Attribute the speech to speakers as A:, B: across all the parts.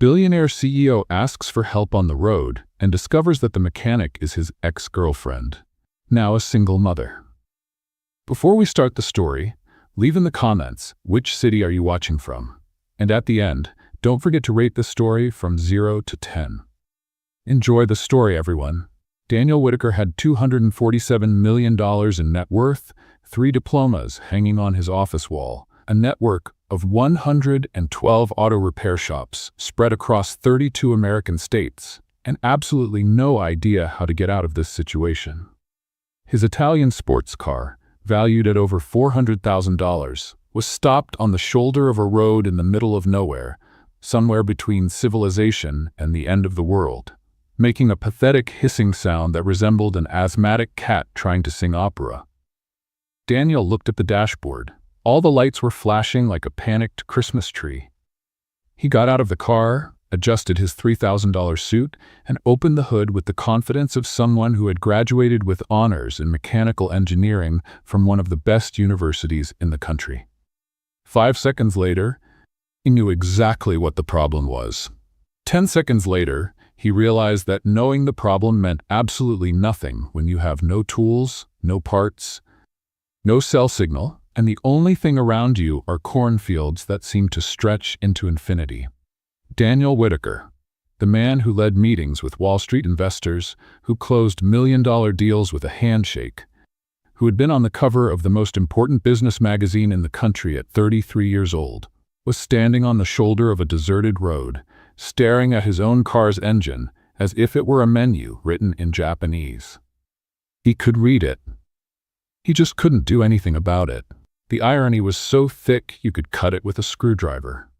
A: Billionaire CEO asks for help on the road and discovers that the mechanic is his ex-girlfriend, now a single mother. Before we start the story, leave in the comments which city are you watching from. And at the end, don't forget to rate the story from 0 to 10. Enjoy the story, everyone. Daniel Whitaker had $247 million in net worth, 3 diplomas hanging on his office wall, a network of 112 auto repair shops spread across 32 American states, and absolutely no idea how to get out of this situation. His Italian sports car, valued at over $400,000, was stopped on the shoulder of a road in the middle of nowhere, somewhere between civilization and the end of the world, making a pathetic hissing sound that resembled an asthmatic cat trying to sing opera. Daniel looked at the dashboard. All the lights were flashing like a panicked Christmas tree. He got out of the car, adjusted his $3,000 suit, and opened the hood with the confidence of someone who had graduated with honors in mechanical engineering from one of the best universities in the country. 5 seconds later, he knew exactly what the problem was. 10 seconds later, he realized that knowing the problem meant absolutely nothing when you have no tools, no parts, no cell signal, and the only thing around you are cornfields that seem to stretch into infinity. Daniel Whitaker, the man who led meetings with Wall Street investors, who closed million-dollar deals with a handshake, who had been on the cover of the most important business magazine in the country at 33 years old, was standing on the shoulder of a deserted road, staring at his own car's engine as if it were a menu written in Japanese. He could read it. He just couldn't do anything about it. The irony was so thick you could cut it with a screwdriver.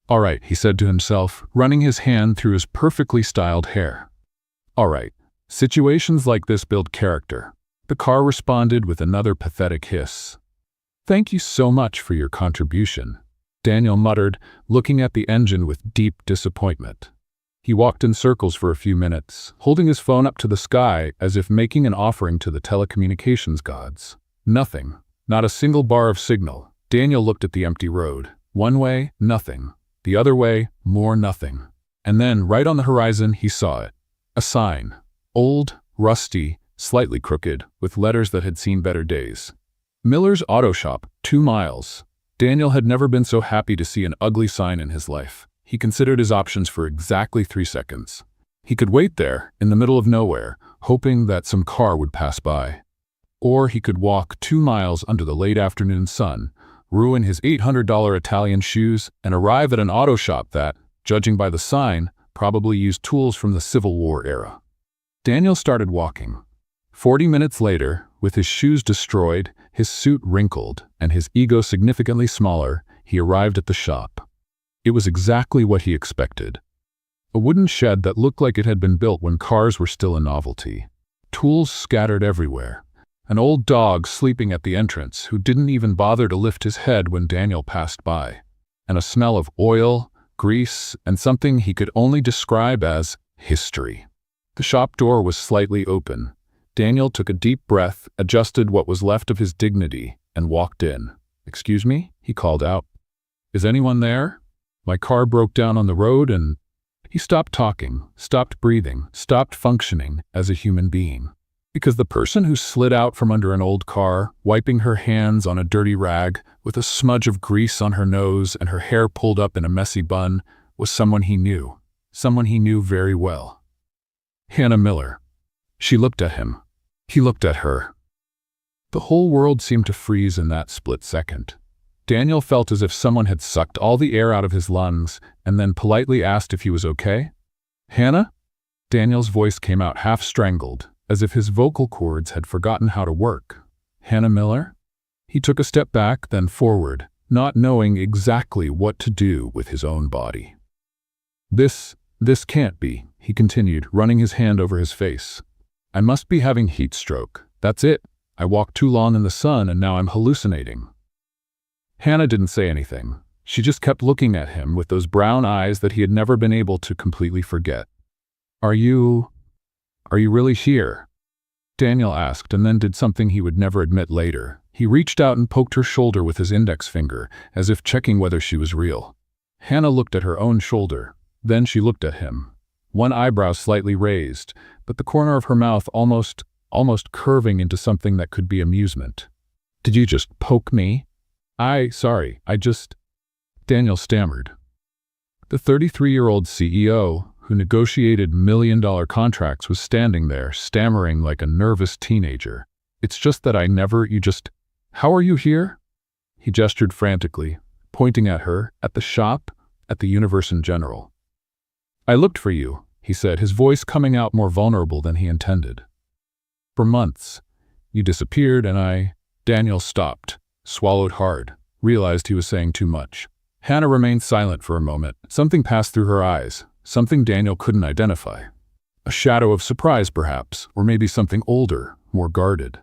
A: "All right," he said to himself, running his hand through his perfectly styled hair. "All right, situations like this build character." The car responded with another pathetic hiss. "Thank you so much for your contribution," Daniel muttered, looking at the engine with deep disappointment. He walked in circles for a few minutes, holding his phone up to the sky as if making an offering to the telecommunications gods. Nothing. Not a single bar of signal. Daniel looked at the empty road. One way, nothing. The other way, more nothing. And then, right on the horizon, he saw it. A sign. Old, rusty, slightly crooked, with letters that had seen better days. Miller's Auto Shop, 2 miles. Daniel had never been so happy to see an ugly sign in his life. He considered his options for exactly 3 seconds. He could wait there, in the middle of nowhere, hoping that some car would pass by. Or he could walk 2 miles under the late afternoon sun, ruin his $800 Italian shoes, and arrive at an auto shop that, judging by the sign, probably used tools from the Civil War era. Daniel started walking. 40 minutes later, with his shoes destroyed, his suit wrinkled, and his ego significantly smaller, he arrived at the shop. It was exactly what he expected. A wooden shed that looked like it had been built when cars were still a novelty. Tools scattered everywhere. An old dog sleeping at the entrance who didn't even bother to lift his head when Daniel passed by. And a smell of oil, grease, and something he could only describe as history. The shop door was slightly open. Daniel took a deep breath, adjusted what was left of his dignity, and walked in. "Excuse me?" he called out. "Is anyone there? My car broke down on the road and—" He stopped talking, stopped breathing, stopped functioning as a human being. Because the person who slid out from under an old car, wiping her hands on a dirty rag, with a smudge of grease on her nose and her hair pulled up in a messy bun, was someone he knew very well. Hannah Miller. She looked at him. He looked at her. The whole world seemed to freeze in that split second. Daniel felt as if someone had sucked all the air out of his lungs and then politely asked if he was okay. "Hannah?" Daniel's voice came out half-strangled, as if his vocal cords had forgotten how to work. "Hannah Miller?" He took a step back, then forward, not knowing exactly what to do with his own body. This can't be," he continued, running his hand over his face. "I must be having heat stroke. That's it. I walked too long in the sun and now I'm hallucinating." Hannah didn't say anything. She just kept looking at him with those brown eyes that he had never been able to completely forget. Are you really here?" Daniel asked, and then did something he would never admit later. He reached out and poked her shoulder with his index finger, as if checking whether she was real. Hannah looked at her own shoulder. Then she looked at him. One eyebrow slightly raised, but the corner of her mouth almost curving into something that could be amusement. "Did you just poke me?" Sorry, Daniel stammered. The 33-year-old CEO, who negotiated million-dollar contracts, was standing there, stammering like a nervous teenager. "It's just that how are you here?" He gestured frantically, pointing at her, at the shop, at the universe in general. "I looked for you," he said, his voice coming out more vulnerable than he intended. "For months. You disappeared and Daniel stopped, swallowed hard, realized he was saying too much. Hannah remained silent for a moment. Something passed through her eyes, something Daniel couldn't identify. A shadow of surprise, perhaps, or maybe something older, more guarded.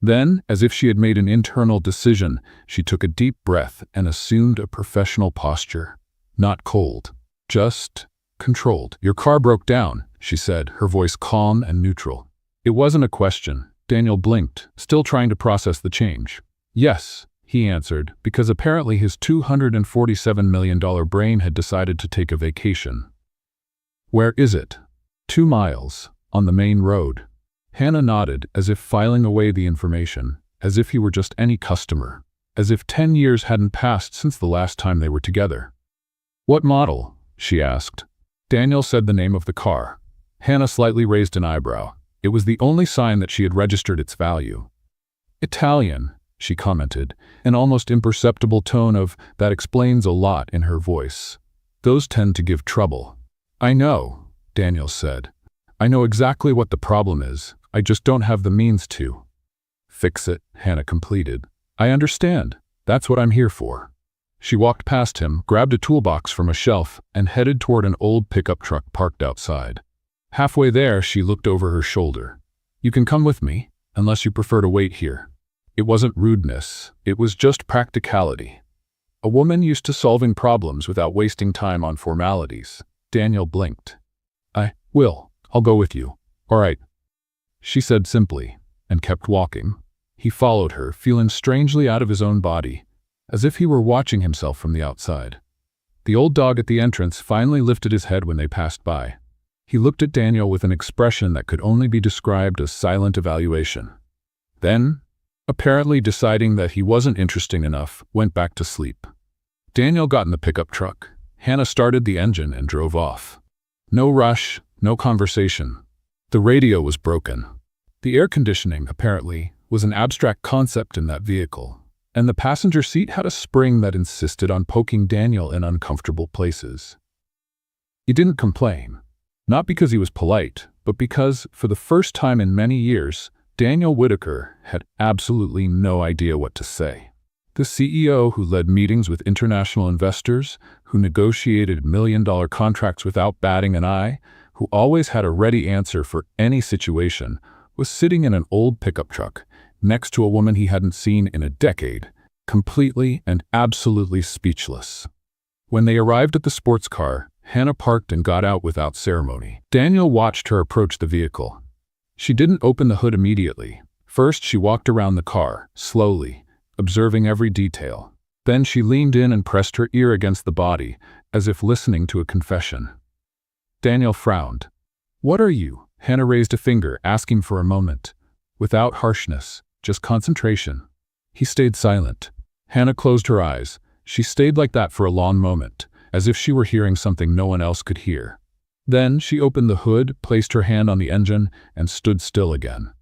A: Then, as if she had made an internal decision, she took a deep breath and assumed a professional posture. Not cold, just controlled. "Your car broke down," she said, her voice calm and neutral. It wasn't a question. Daniel blinked, still trying to process the change. "Yes," he answered, because apparently his $247 million brain had decided to take a vacation. "Where is it?" 2 miles, on the main road. Hannah nodded, as if filing away the information, as if he were just any customer, as if 10 years hadn't passed since the last time they were together. "What model?" she asked. Daniel said the name of the car. Hannah slightly raised an eyebrow. It was the only sign that she had registered its value. "Italian," she commented, an almost imperceptible tone of "that explains a lot" in her voice. "Those tend to give trouble." "I know," Daniel said. "I know exactly what the problem is. I just don't have the means to." "Fix it," Hannah completed. "I understand. That's what I'm here for." She walked past him, grabbed a toolbox from a shelf, and headed toward an old pickup truck parked outside. Halfway there, she looked over her shoulder. "You can come with me, unless you prefer to wait here." It wasn't rudeness. It was just practicality. A woman used to solving problems without wasting time on formalities. Daniel blinked. I'll go with you." "All right," she said simply, and kept walking. He followed her, feeling strangely out of his own body, as if he were watching himself from the outside. The old dog at the entrance finally lifted his head when they passed by. He looked at Daniel with an expression that could only be described as silent evaluation. Then, apparently deciding that he wasn't interesting enough, went back to sleep. Daniel got in the pickup truck. Hannah started the engine and drove off. No rush, no conversation. The radio was broken. The air conditioning, apparently, was an abstract concept in that vehicle, and the passenger seat had a spring that insisted on poking Daniel in uncomfortable places. He didn't complain, not because he was polite, but because, for the first time in many years, Daniel Whitaker had absolutely no idea what to say. The CEO who led meetings with international investors, who negotiated million-dollar contracts without batting an eye, who always had a ready answer for any situation, was sitting in an old pickup truck next to a woman he hadn't seen in a decade, completely and absolutely speechless. When they arrived at the sports car, Hannah parked and got out without ceremony. Daniel watched her approach the vehicle. She didn't open the hood immediately. First, she walked around the car, slowly, observing every detail. Then she leaned in and pressed her ear against the body, as if listening to a confession. Daniel frowned. "What are you?" Hannah raised a finger, asking for a moment. Without harshness, just concentration. He stayed silent. Hannah closed her eyes. She stayed like that for a long moment, as if she were hearing something no one else could hear. Then she opened the hood, placed her hand on the engine, and stood still again.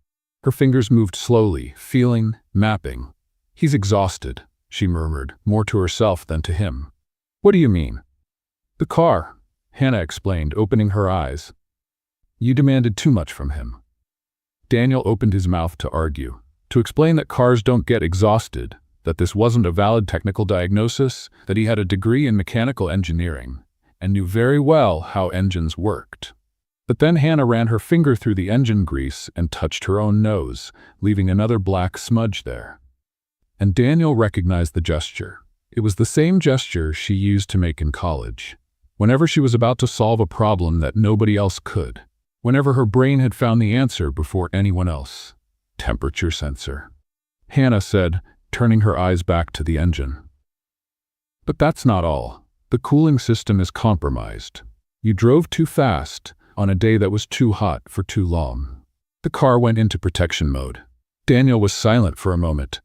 A: Her fingers moved slowly, feeling, mapping. "He's exhausted," she murmured, more to herself than to him. "What do you mean?" "The car," Hannah explained, opening her eyes. "You demanded too much from him." Daniel opened his mouth to argue, to explain that cars don't get exhausted, that this wasn't a valid technical diagnosis, that he had a degree in mechanical engineering, and knew very well how engines worked. But then Hannah ran her finger through the engine grease and touched her own nose, leaving another black smudge there. And Daniel recognized the gesture. It was the same gesture she used to make in college, whenever she was about to solve a problem that nobody else could, whenever her brain had found the answer before anyone else. "Temperature sensor," Hannah said, turning her eyes back to the engine. "But that's not all." The cooling system is compromised. You drove too fast on a day that was too hot for too long. The car went into protection mode. Daniel was silent for a moment.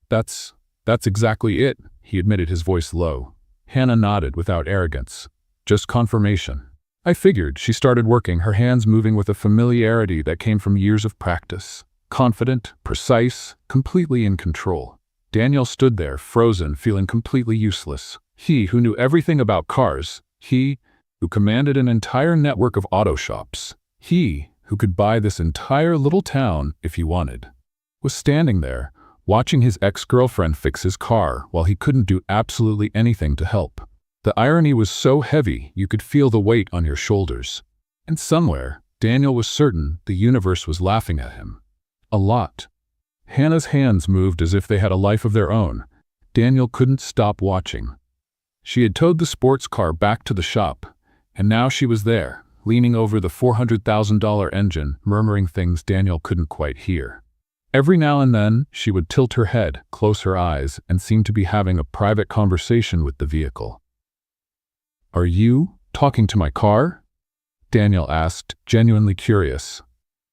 A: That's exactly it, he admitted, his voice low. Hannah nodded without arrogance. Just confirmation. I figured. She started working, her hands moving with a familiarity that came from years of practice. Confident, precise, completely in control. Daniel stood there, frozen, feeling completely useless. He who knew everything about cars, he who commanded an entire network of auto shops, he who could buy this entire little town if he wanted, was standing there, watching his ex-girlfriend fix his car while he couldn't do absolutely anything to help. The irony was so heavy you could feel the weight on your shoulders. And somewhere, Daniel was certain the universe was laughing at him. A lot. Hannah's hands moved as if they had a life of their own. Daniel couldn't stop watching. She had towed the sports car back to the shop, and now she was there, leaning over the $400,000 engine, murmuring things Daniel couldn't quite hear. Every now and then, she would tilt her head, close her eyes, and seem to be having a private conversation with the vehicle. "Are you talking to my car?" Daniel asked, genuinely curious.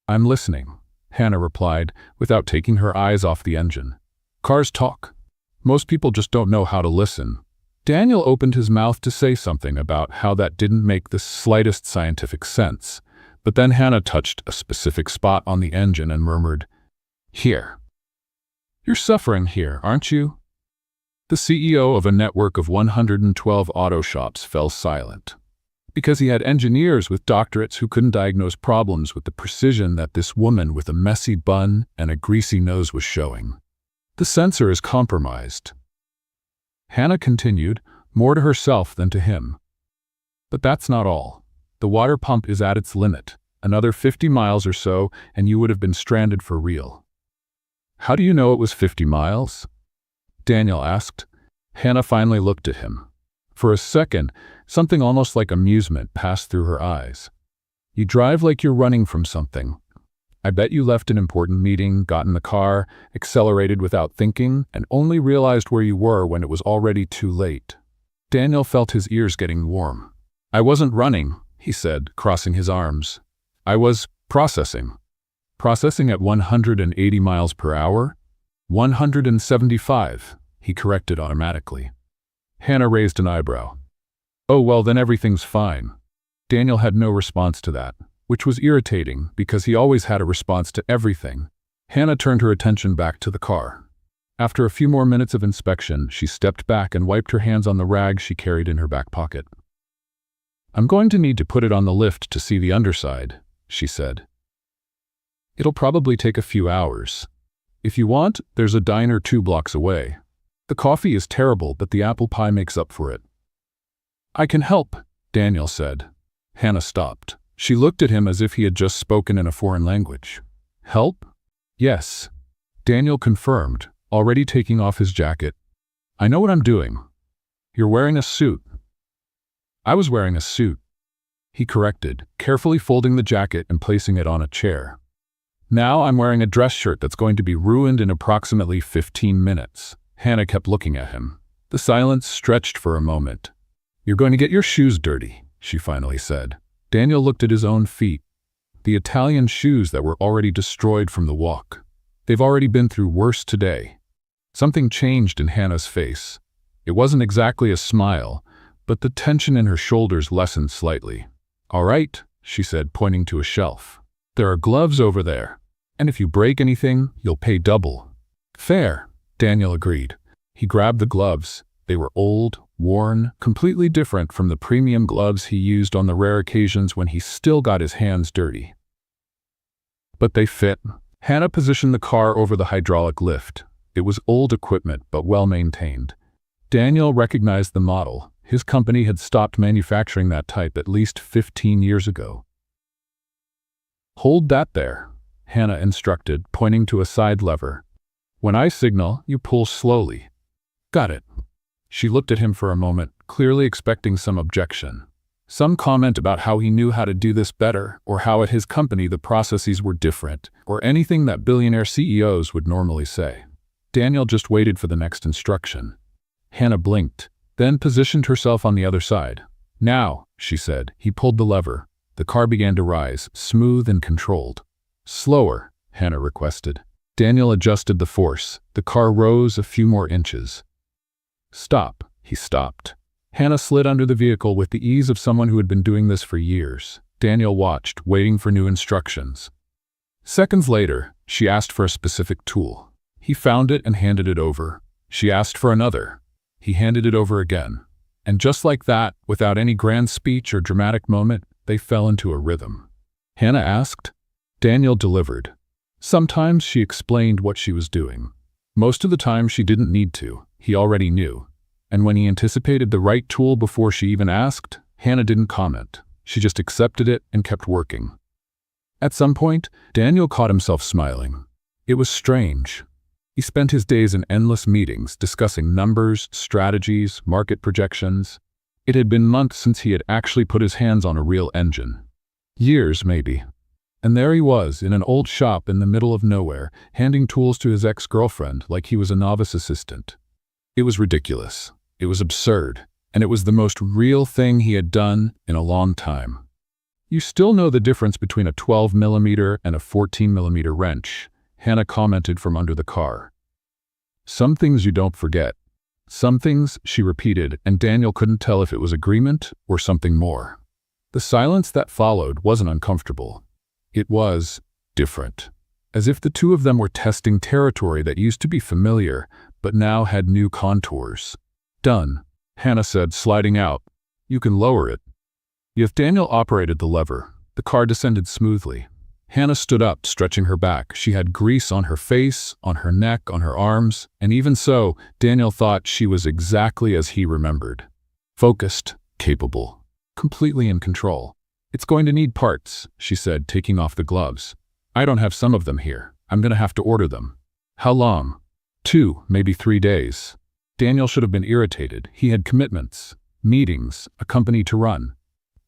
A: "I'm listening," Hannah replied, without taking her eyes off the engine. "Cars talk. Most people just don't know how to listen." Daniel opened his mouth to say something about how that didn't make the slightest scientific sense, but then Hannah touched a specific spot on the engine and murmured, "Here. You're suffering here, aren't you?" The CEO of a network of 112 auto shops fell silent, because he had engineers with doctorates who couldn't diagnose problems with the precision that this woman with a messy bun and a greasy nose was showing. "The sensor is compromised." Hannah continued, more to herself than to him. "But that's not all. The water pump is at its limit. Another 50 miles or so, and you would have been stranded for real." "How do you know it was 50 miles? Daniel asked. Hannah finally looked at him. For a second, something almost like amusement passed through her eyes. "You drive like you're running from something. I bet you left an important meeting, got in the car, accelerated without thinking, and only realized where you were when it was already too late." Daniel felt his ears getting warm. "I wasn't running," he said, crossing his arms. "I was processing." "Processing at 180 miles per hour? 175, he corrected automatically. Hannah raised an eyebrow. "Oh, well, then everything's fine." Daniel had no response to that, which was irritating because he always had a response to everything. Hannah turned her attention back to the car. After a few more minutes of inspection, she stepped back and wiped her hands on the rag she carried in her back pocket. "I'm going to need to put it on the lift to see the underside," she said. "It'll probably take a few hours. If you want, there's a diner 2 blocks away. The coffee is terrible, but the apple pie makes up for it." "I can help," Daniel said. Hannah stopped. She looked at him as if he had just spoken in a foreign language. "Help?" "Yes," Daniel confirmed, already taking off his jacket. "I know what I'm doing." "You're wearing a suit." "I was wearing a suit," he corrected, carefully folding the jacket and placing it on a chair. "Now I'm wearing a dress shirt that's going to be ruined in approximately 15 minutes. Hannah kept looking at him. The silence stretched for a moment. "You're going to get your shoes dirty," she finally said. Daniel looked at his own feet. The Italian shoes that were already destroyed from the walk. They've already been through worse today. Something changed in Hannah's face. It wasn't exactly a smile, but the tension in her shoulders lessened slightly. "All right," she said, pointing to a shelf. "There are gloves over there, and if you break anything, you'll pay double." "Fair," Daniel agreed. He grabbed the gloves. They were old, worn, completely different from the premium gloves he used on the rare occasions when he still got his hands dirty. But they fit. Hannah positioned the car over the hydraulic lift. It was old equipment, but well-maintained. Daniel recognized the model. His company had stopped manufacturing that type at least 15 years ago. "Hold that there," Hannah instructed, pointing to a side lever. "When I signal, you pull slowly." "Got it." She looked at him for a moment, clearly expecting some objection. Some comment about how he knew how to do this better, or how at his company the processes were different, or anything that billionaire CEOs would normally say. Daniel just waited for the next instruction. Hannah blinked. then positioned herself on the other side. "Now," she said. He pulled the lever. The car began to rise, smooth and controlled. "Slower," Hannah requested. Daniel adjusted the force. The car rose a few more inches. "Stop." He stopped. Hannah slid under the vehicle with the ease of someone who had been doing this for years. Daniel watched, waiting for new instructions. Seconds later, she asked for a specific tool. He found it and handed it over. She asked for another. He handed it over again. And just like that, without any grand speech or dramatic moment, they fell into a rhythm. Hannah asked. Daniel delivered. Sometimes she explained what she was doing. Most of the time she didn't need to. He already knew. And when he anticipated the right tool before she even asked, Hannah didn't comment. She just accepted it and kept working. At some point, Daniel caught himself smiling. It was strange. He spent his days in endless meetings discussing numbers, strategies, market projections. It had been months since he had actually put his hands on a real engine. Years, maybe. And there he was, in an old shop in the middle of nowhere, handing tools to his ex-girlfriend like he was a novice assistant. It was ridiculous. It was absurd. And it was the most real thing he had done in a long time. "You still know the difference between a 12mm and a 14mm wrench," Hannah commented from under the car. "Some things you don't forget." Some things, she repeated, and Daniel couldn't tell if it was agreement or something more. The silence that followed wasn't uncomfortable. It was different. As if the two of them were testing territory that used to be familiar, but now had new contours. "Done," Hannah said, sliding out. "You can lower it." If Daniel operated the lever, the car descended smoothly. Hannah stood up, stretching her back. She had grease on her face, on her neck, on her arms, and even so, Daniel thought she was exactly as he remembered. Focused, capable, completely in control. "It's going to need parts," she said, taking off the gloves. "I don't have some of them here. I'm going to have to order them." "How long?" 2, maybe 3 days. Daniel should have been irritated. He had commitments, meetings, a company to run.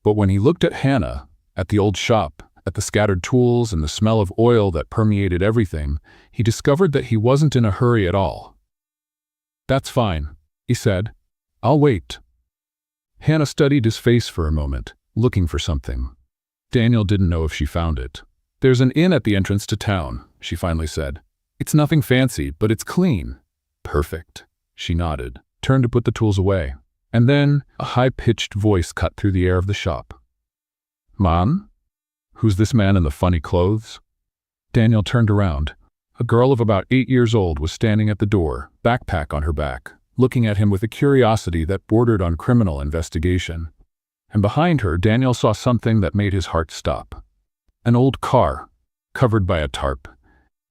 A: But when he looked at Hannah, at the old shop, at the scattered tools and the smell of oil that permeated everything, he discovered that he wasn't in a hurry at all. "That's fine," he said. "I'll wait." Hannah studied his face for a moment, looking for something. Daniel didn't know if she found it. "There's an inn at the entrance to town," she finally said. "It's nothing fancy, but it's clean." "Perfect." She nodded, turned to put the tools away. And then a high-pitched voice cut through the air of the shop. "Mom? Who's this man in the funny clothes?" Daniel turned around. A girl of about 8 years old was standing at the door, backpack on her back, looking at him with a curiosity that bordered on criminal investigation. And behind her, Daniel saw something that made his heart stop. An old car, covered by a tarp,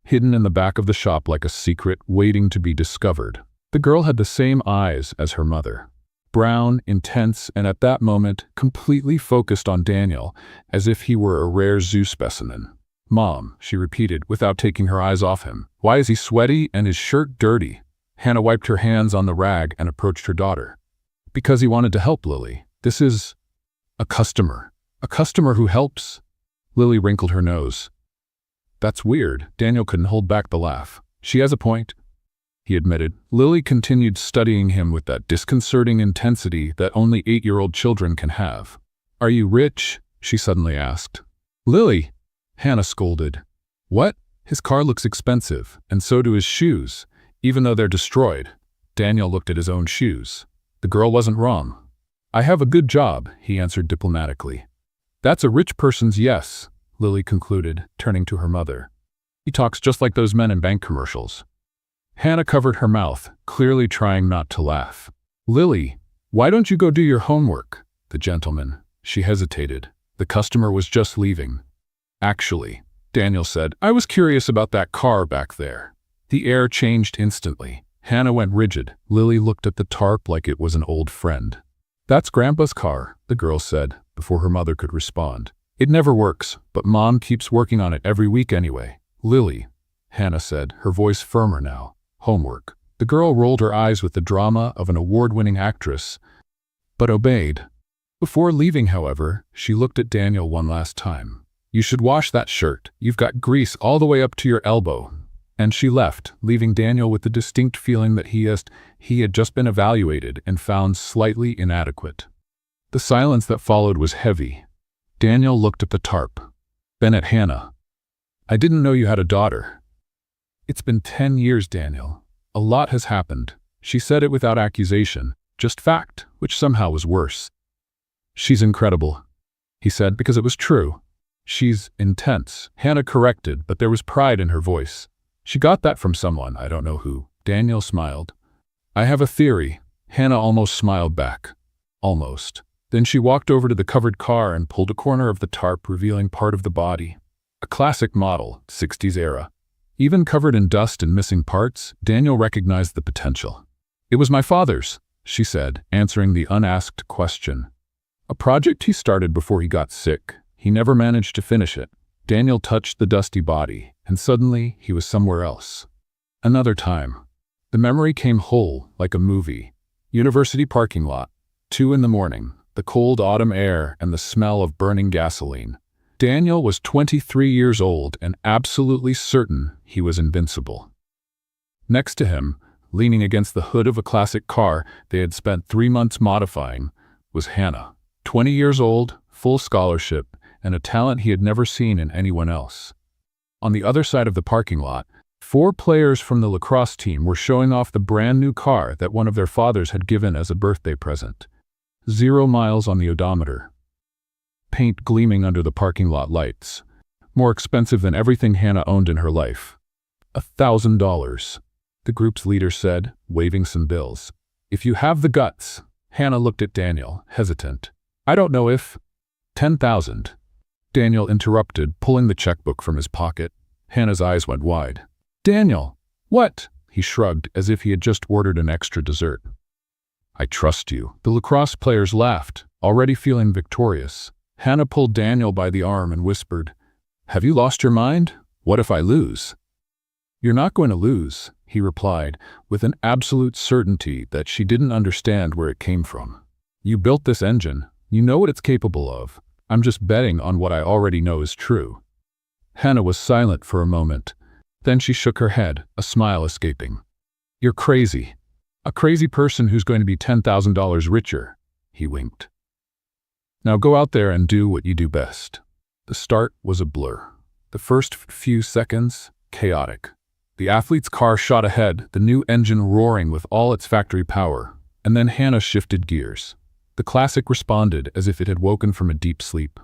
A: hidden in the back of the shop like a secret waiting to be discovered. The girl had the same eyes as her mother. Brown, intense, and at that moment, completely focused on Daniel, as if he were a rare zoo specimen. "Mom," she repeated, without taking her eyes off him. "Why is he sweaty and his shirt dirty?" Hannah wiped her hands on the rag and approached her daughter. "Because he wanted to help Lily. This is a customer. A customer who helps?" Lily wrinkled her nose. "That's weird." Daniel couldn't hold back the laugh. "She has a point," he admitted. Lily continued studying him with that disconcerting intensity that only 8-year-old children can have. "Are you rich?" she suddenly asked. "Lily!" Hannah scolded. "What? His car looks expensive, and so do his shoes, even though they're destroyed." Daniel looked at his own shoes. The girl wasn't wrong. "I have a good job," he answered diplomatically. "That's a rich person's yes," Lily concluded, turning to her mother. "He talks just like those men in bank commercials." Hannah covered her mouth, clearly trying not to laugh. "Lily, why don't you go do your homework?" The gentleman. She hesitated. The customer was just leaving. "Actually," Daniel said, "I was curious about that car back there." The air changed instantly. Hannah went rigid. Lily looked at the tarp like it was an old friend. "That's Grandpa's car," the girl said, before her mother could respond. "It never works, but Mom keeps working on it every week anyway." "Lily," Hannah said, her voice firmer now. "Homework." The girl rolled her eyes with the drama of an award-winning actress, but obeyed. Before leaving, however, she looked at Daniel one last time. "You should wash that shirt. You've got grease all the way up to your elbow." And she left, leaving Daniel with the distinct feeling that he had just been evaluated and found slightly inadequate. The silence that followed was heavy. Daniel looked at the tarp, then at Hannah. "I didn't know you had a daughter." "It's been 10 years, Daniel. A lot has happened." She said it without accusation, just fact, which somehow was worse. "She's incredible," he said, because it was true. "She's intense," Hannah corrected, but there was pride in her voice. "She got that from someone, I don't know who." Daniel smiled. "I have a theory." Hannah almost smiled back. Almost. Then she walked over to the covered car and pulled a corner of the tarp, revealing part of the body. A classic model, 60s era. Even covered in dust and missing parts, Daniel recognized the potential. "It was my father's," she said, answering the unasked question. "A project he started before he got sick. He never managed to finish it." Daniel touched the dusty body, and suddenly he was somewhere else. Another time. The memory came whole, like a movie. University parking lot. 2 in the morning. The cold autumn air and the smell of burning gasoline. Daniel was 23 years old and absolutely certain he was invincible. Next to him, leaning against the hood of a classic car they had spent 3 months modifying, was Hannah. 20 years old, full scholarship, and a talent he had never seen in anyone else. On the other side of the parking lot, 4 players from the lacrosse team were showing off the brand new car that one of their fathers had given as a birthday present. 0 miles on the odometer. Paint gleaming under the parking lot lights. More expensive than everything Hannah owned in her life. $1,000, the group's leader said, waving some bills. "If you have the guts." Hannah looked at Daniel, hesitant. "I don't know if—" 10,000. Daniel interrupted, pulling the checkbook from his pocket. Hannah's eyes went wide. "Daniel, what?" He shrugged, as if he had just ordered an extra dessert. "I trust you." The lacrosse players laughed, already feeling victorious. Hannah pulled Daniel by the arm and whispered, "Have you lost your mind? What if I lose?" "You're not going to lose," he replied, with an absolute certainty that she didn't understand where it came from. "You built this engine. You know what it's capable of. I'm just betting on what I already know is true." Hannah was silent for a moment. Then she shook her head, a smile escaping. "You're crazy. A crazy person who's going to be $10,000 richer," he winked. "Now go out there and do what you do best." The start was a blur. The first few seconds, chaotic. The athlete's car shot ahead, the new engine roaring with all its factory power, and then Hannah shifted gears. The classic responded as if it had woken from a deep sleep.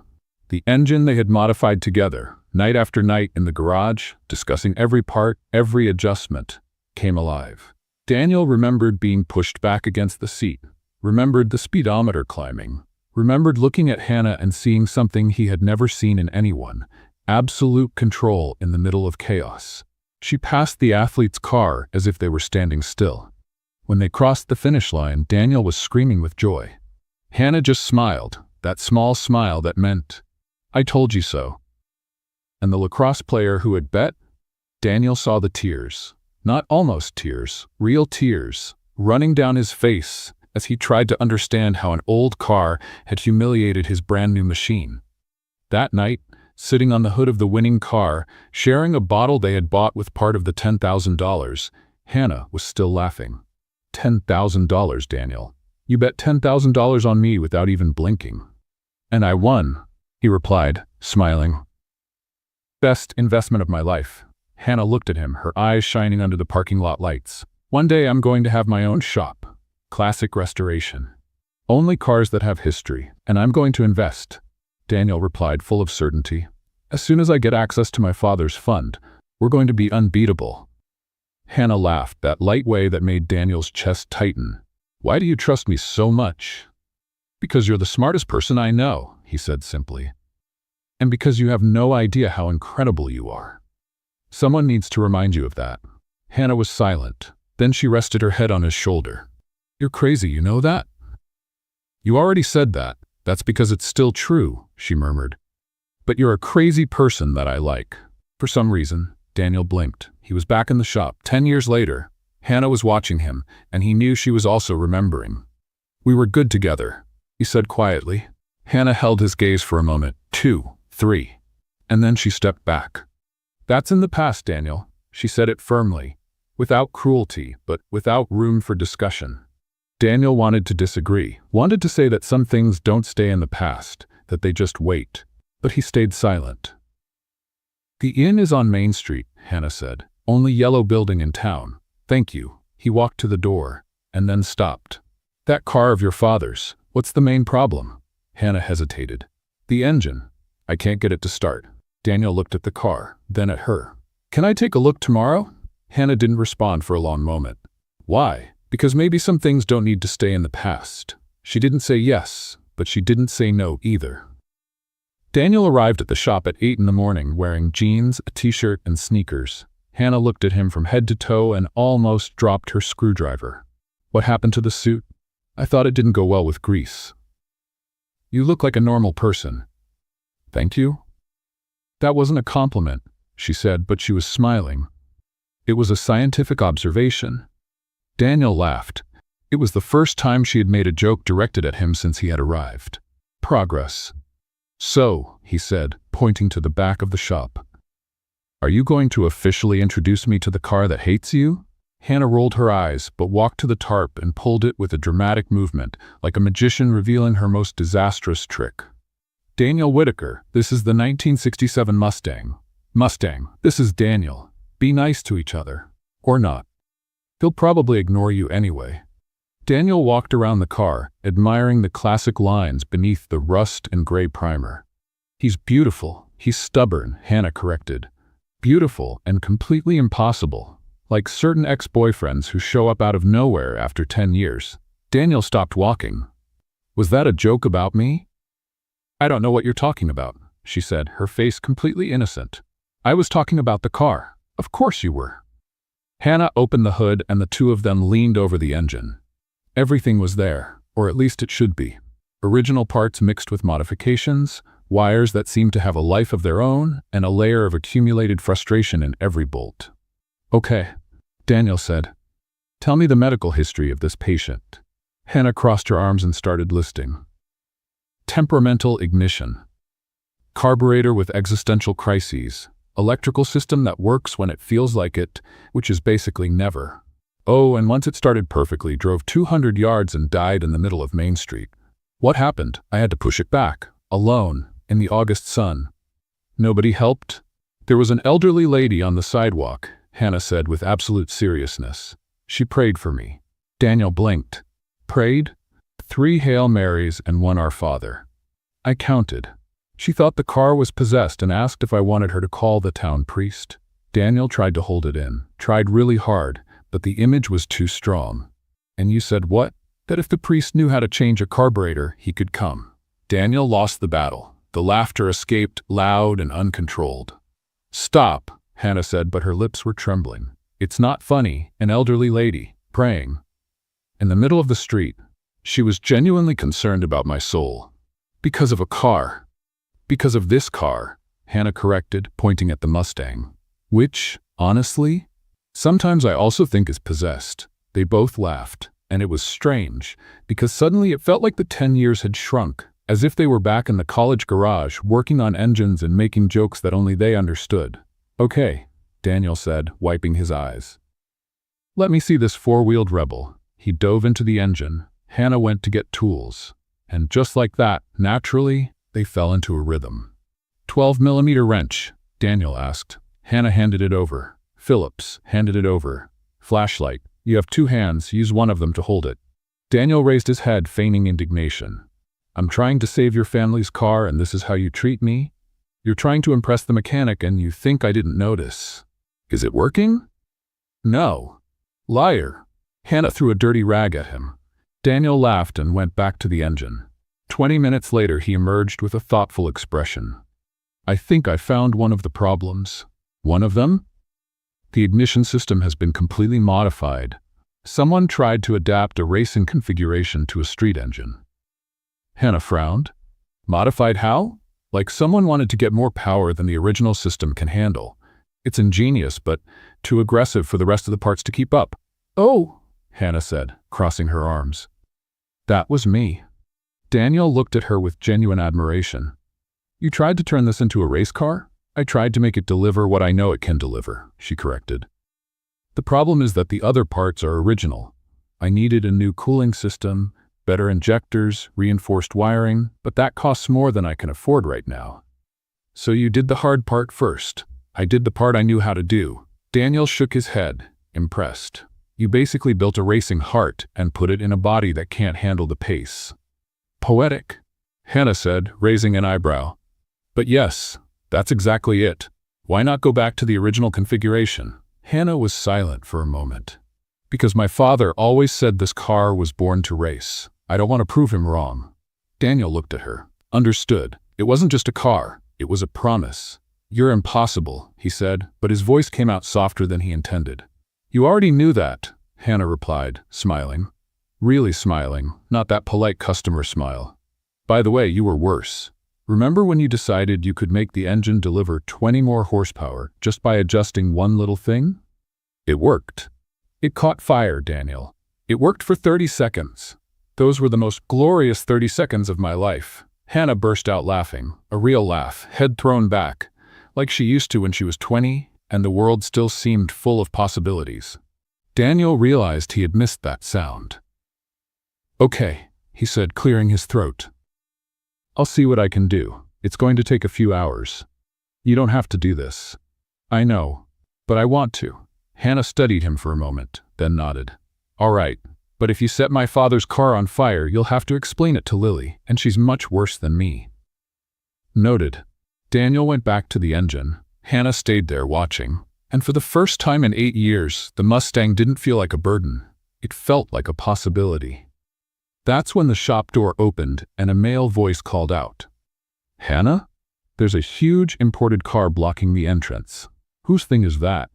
A: The engine they had modified together, night after night in the garage, discussing every part, every adjustment, came alive. Daniel remembered being pushed back against the seat, remembered the speedometer climbing, remembered looking at Hannah and seeing something he had never seen in anyone, absolute control in the middle of chaos. She passed the athlete's car as if they were standing still. When they crossed the finish line, Daniel was screaming with joy. Hannah just smiled, that small smile that meant, "I told you so." And the lacrosse player who had bet? Daniel saw the tears, not almost tears, real tears, running down his face as he tried to understand how an old car had humiliated his brand new machine. That night, sitting on the hood of the winning car, sharing a bottle they had bought with part of the $10,000, Hannah was still laughing. $10,000, Daniel. You bet $10,000 on me without even blinking. And I won, he replied, smiling. Best investment of my life. Hannah looked at him, her eyes shining under the parking lot lights. One day I'm going to have my own shop. Classic restoration. Only cars that have history, and I'm going to invest. Daniel replied, full of certainty. As soon as I get access to my father's fund, we're going to be unbeatable. Hannah laughed, that light way that made Daniel's chest tighten. Why do you trust me so much? Because you're the smartest person I know, he said simply. And because you have no idea how incredible you are. Someone needs to remind you of that. Hannah was silent. Then she rested her head on his shoulder. You're crazy, you know that? You already said that. That's because it's still true, she murmured. But you're a crazy person that I like. For some reason, Daniel blinked. He was back in the shop. 10 years later, Hannah was watching him, and he knew she was also remembering. We were good together, he said quietly. Hannah held his gaze for a moment. 2, 3. And then she stepped back. That's in the past, Daniel. She said it firmly, without cruelty, but without room for discussion. Daniel wanted to disagree, wanted to say that some things don't stay in the past, that they just wait, but he stayed silent. "The inn is on Main Street," Hannah said. "Only yellow building in town. Thank you." He walked to the door, and then stopped. "That car of your father's, what's the main problem?" Hannah hesitated. "The engine. I can't get it to start." Daniel looked at the car, then at her. "Can I take a look tomorrow?" Hannah didn't respond for a long moment. "Why?" "Because maybe some things don't need to stay in the past." She didn't say yes, but she didn't say no either. Daniel arrived at the shop at 8 in the morning wearing jeans, a t-shirt, and sneakers. Hannah looked at him from head to toe and almost dropped her screwdriver. "What happened to the suit?" "I thought it didn't go well with grease." "You look like a normal person." "Thank you." "That wasn't a compliment," she said, but she was smiling. "It was a scientific observation." Daniel laughed. It was the first time she had made a joke directed at him since he had arrived. "Progress." "So," he said, pointing to the back of the shop. "Are you going to officially introduce me to the car that hates you?" Hannah rolled her eyes, but walked to the tarp and pulled it with a dramatic movement, like a magician revealing her most disastrous trick. "Daniel Whitaker, this is the 1967 Mustang. Mustang, this is Daniel. Be nice to each other. Or not. He'll probably ignore you anyway." Daniel walked around the car, admiring the classic lines beneath the rust and gray primer. "He's beautiful. He's stubborn," Hannah corrected. "Beautiful and completely impossible, like certain ex-boyfriends who show up out of nowhere after 10 years. Daniel stopped walking. "Was that a joke about me?" "I don't know what you're talking about," she said, her face completely innocent. "I was talking about the car. Of course you were." Hannah opened the hood and the two of them leaned over the engine. Everything was there, or at least it should be. Original parts mixed with modifications, wires that seemed to have a life of their own, and a layer of accumulated frustration in every bolt. "Okay," Daniel said. "Tell me the medical history of this patient." Hannah crossed her arms and started listing. Temperamental ignition. Carburetor with existential crises. Electrical system that works when it feels like it, which is basically never. Oh, and once it started perfectly, drove 200 yards and died in the middle of Main Street. What happened? I had to push it back, alone, in the August sun. Nobody helped? There was an elderly lady on the sidewalk, Hannah said with absolute seriousness. She prayed for me. Daniel blinked. Prayed? 3 Hail Marys and 1 Our Father. I counted. She thought the car was possessed and asked if I wanted her to call the town priest. Daniel tried to hold it in, tried really hard, but the image was too strong. And you said what? That if the priest knew how to change a carburetor, he could come. Daniel lost the battle. The laughter escaped, loud and uncontrolled. Stop, Hannah said, but her lips were trembling. It's not funny, an elderly lady, praying. In the middle of the street, she was genuinely concerned about my soul. Because of a car. Because of this car, Hannah corrected, pointing at the Mustang. Which, honestly, sometimes I also think is possessed. They both laughed, and it was strange, because suddenly it felt like the 10 years had shrunk, as if they were back in the college garage, working on engines and making jokes that only they understood. Okay, Daniel said, wiping his eyes. Let me see this 4-wheeled rebel. He dove into the engine. Hannah went to get tools. And just like that, naturally, they fell into a rhythm. 12mm wrench, Daniel asked. Hannah handed it over. Phillips handed it over. Flashlight. You have 2 hands, use one of them to hold it. Daniel raised his head, feigning indignation. I'm trying to save your family's car and this is how you treat me? You're trying to impress the mechanic and you think I didn't notice. Is it working? No. Liar. Hannah threw a dirty rag at him. Daniel laughed and went back to the engine. 20 minutes later, he emerged with a thoughtful expression. I think I found one of the problems. One of them? The ignition system has been completely modified. Someone tried to adapt a racing configuration to a street engine. Hannah frowned. Modified how? Like someone wanted to get more power than the original system can handle. It's ingenious, but too aggressive for the rest of the parts to keep up. Oh, Hannah said, crossing her arms. That was me. Daniel looked at her with genuine admiration. You tried to turn this into a race car? I tried to make it deliver what I know it can deliver, she corrected. The problem is that the other parts are original. I needed a new cooling system, better injectors, reinforced wiring, but that costs more than I can afford right now. So you did the hard part first. I did the part I knew how to do. Daniel shook his head, impressed. You basically built a racing heart and put it in a body that can't handle the pace. Poetic, Hannah said, raising an eyebrow. But yes, that's exactly it. Why not go back to the original configuration? Hannah was silent for a moment. Because my father always said this car was born to race. I don't want to prove him wrong. Daniel looked at her. Understood. It wasn't just a car. It was a promise. You're impossible, he said, but his voice came out softer than he intended. You already knew that, Hannah replied, smiling. Really smiling, not that polite customer smile. By the way, you were worse. Remember when you decided you could make the engine deliver 20 more horsepower just by adjusting one little thing? It worked. It caught fire, Daniel. It worked for 30 seconds. Those were the most glorious 30 seconds of my life. Hannah burst out laughing, a real laugh, head thrown back, like she used to when she was 20, and the world still seemed full of possibilities. Daniel realized he had missed that sound. Okay, he said, clearing his throat. I'll see what I can do. It's going to take a few hours. You don't have to do this. I know, but I want to. Hannah studied him for a moment, then nodded. All right, but if you set my father's car on fire, you'll have to explain it to Lily, and she's much worse than me. Noted. Daniel went back to the engine. Hannah stayed there watching, and for the first time in 8 years, the Mustang didn't feel like a burden. It felt like a possibility. That's when the shop door opened and a male voice called out. Hannah? There's a huge imported car blocking the entrance. Whose thing is that?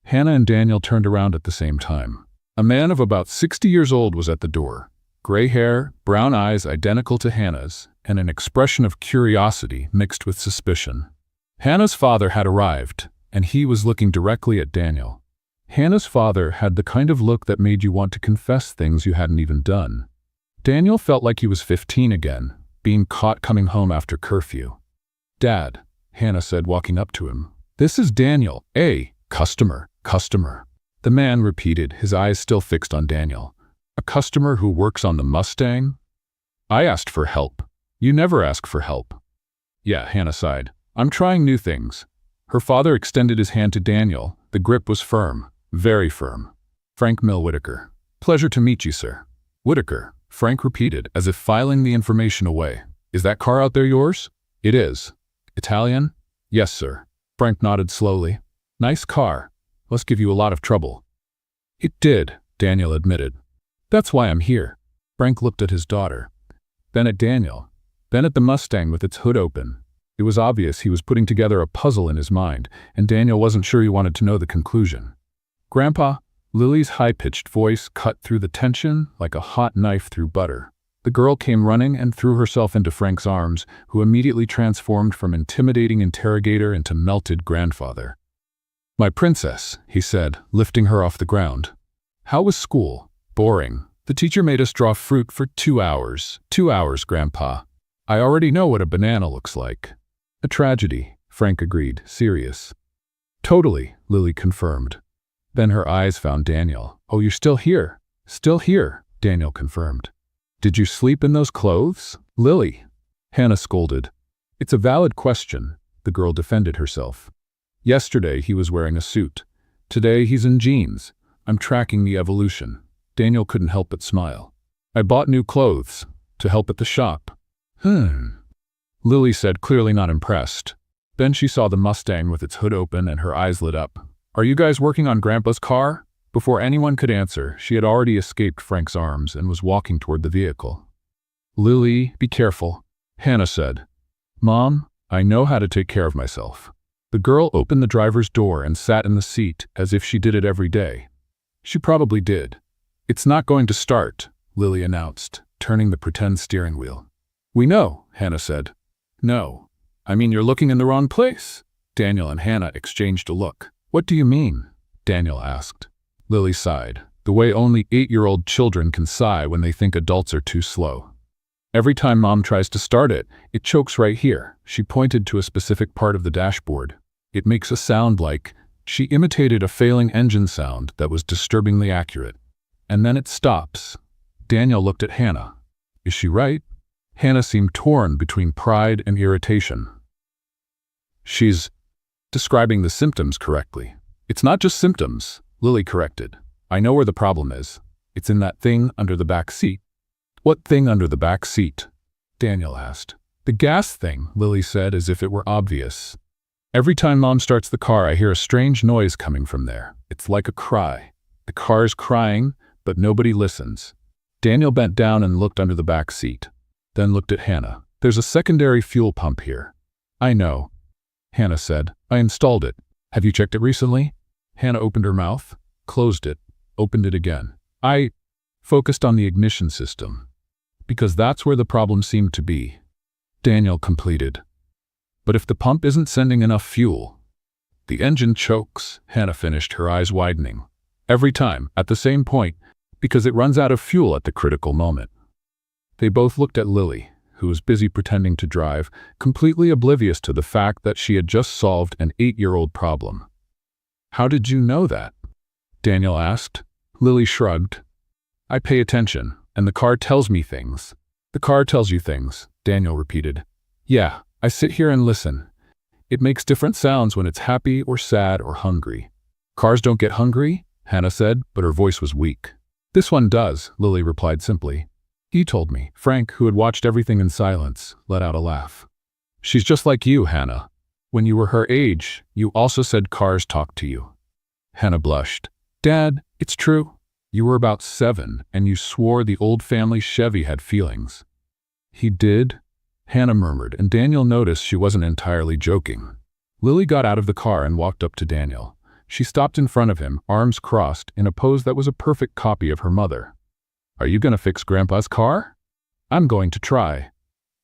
A: Hannah and Daniel turned around at the same time. A man of about 60 years old was at the door. Gray hair, brown eyes identical to Hannah's, and an expression of curiosity mixed with suspicion. Hannah's father had arrived, and he was looking directly at Daniel. Hannah's father had the kind of look that made you want to confess things you hadn't even done. Daniel felt like he was 15 again, being caught coming home after curfew. Dad, Hannah said, walking up to him. This is Daniel. Customer. The man repeated, his eyes still fixed on Daniel. A customer who works on the Mustang? I asked for help. You never ask for help. Yeah, Hannah sighed. I'm trying new things. Her father extended his hand to Daniel. The grip was firm, very firm. Frank Mill Whitaker. Pleasure to meet you, sir. Whitaker, Frank repeated, as if filing the information away. Is that car out there yours? It is. Italian? Yes, sir. Frank nodded slowly. Nice car. Must give you a lot of trouble. It did, Daniel admitted. That's why I'm here. Frank looked at his daughter, then at Daniel, then at the Mustang with its hood open. It was obvious he was putting together a puzzle in his mind, and Daniel wasn't sure he wanted to know the conclusion. Grandpa, Lily's high-pitched voice cut through the tension like a hot knife through butter. The girl came running and threw herself into Frank's arms, who immediately transformed from intimidating interrogator into melted grandfather. My princess, he said, lifting her off the ground. How was school? Boring. The teacher made us draw fruit for 2 hours. 2 hours, Grandpa. I already know what a banana looks like. A tragedy, Frank agreed, serious. Totally, Lily confirmed. Then her eyes found Daniel. Oh, you're still here? Still here, Daniel confirmed. Did you sleep in those clothes? Lily, Hannah scolded. It's a valid question, the girl defended herself. Yesterday he was wearing a suit. Today he's in jeans. I'm tracking the evolution. Daniel couldn't help but smile. I bought new clothes to help at the shop. Lily said, clearly not impressed. Then she saw the Mustang with its hood open and her eyes lit up. Are you guys working on Grandpa's car? Before anyone could answer, she had already escaped Frank's arms and was walking toward the vehicle. Lily, be careful, Hannah said. Mom, I know how to take care of myself. The girl opened the driver's door and sat in the seat as if she did it every day. She probably did. It's not going to start, Lily announced, turning the pretend steering wheel. We know, Hannah said. No. I mean, you're looking in the wrong place. Daniel and Hannah exchanged a look. What do you mean? Daniel asked. Lily sighed, the way only 8-year-old children can sigh when they think adults are too slow. Every time Mom tries to start it, it chokes right here." She pointed to a specific part of the dashboard. "It makes a sound like—" She imitated a failing engine sound that was disturbingly accurate. "And then it stops." Daniel looked at Hannah. "Is she right?" Hannah seemed torn between pride and irritation. "She's describing the symptoms correctly." "It's not just symptoms," Lily corrected. "I know where the problem is. It's in that thing under the back seat." "What thing under the back seat?" Daniel asked. "The gas thing," Lily said, as if it were obvious. "Every time Mom starts the car, I hear a strange noise coming from there. It's like a cry. The car's crying, but nobody listens." Daniel bent down and looked under the back seat, then looked at Hannah. "There's a secondary fuel pump here." "I know," Hannah said. "I installed it. Have you checked it recently?" Hannah opened her mouth, closed it, opened it again. "I focused on the ignition system, because that's where the problem seemed to be," Daniel completed. "But if the pump isn't sending enough fuel—" "The engine chokes," Hannah finished, her eyes widening. "Every time, at the same point, because it runs out of fuel at the critical moment." They both looked at Lily, who was busy pretending to drive, completely oblivious to the fact that she had just solved an 8-year-old problem. "How did you know that?" Daniel asked. Lily shrugged. "I pay attention, and the car tells me things." "The car tells you things," Daniel repeated. "Yeah, I sit here and listen. It makes different sounds when it's happy or sad or hungry." "Cars don't get hungry," Hannah said, but her voice was weak. "This one does," Lily replied simply. "He told me." Frank, who had watched everything in silence, let out a laugh. "She's just like you, Hannah. When you were her age, you also said cars talk to you." Hannah blushed. "Dad, it's true. You were about 7, and you swore the old family Chevy had feelings." "He did?" Hannah murmured, and Daniel noticed she wasn't entirely joking. Lily got out of the car and walked up to Daniel. She stopped in front of him, arms crossed, in a pose that was a perfect copy of her mother. "Are you going to fix Grandpa's car?" "I'm going to try."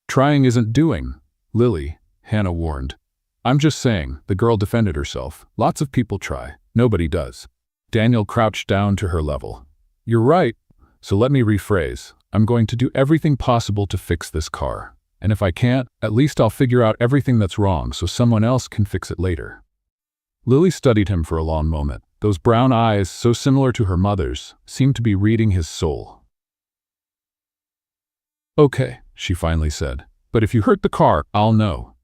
A: "Trying isn't doing, Lily," Hannah warned. "I'm just saying," the girl defended herself. "Lots of people try. Nobody does." Daniel crouched down to her level. "You're right. So let me rephrase. I'm going to do everything possible to fix this car. And if I can't, at least I'll figure out everything that's wrong so someone else can fix it later." Lily studied him for a long moment. Those brown eyes, so similar to her mother's, seemed to be reading his soul. "Okay," she finally said. "But if you hurt the car, I'll know."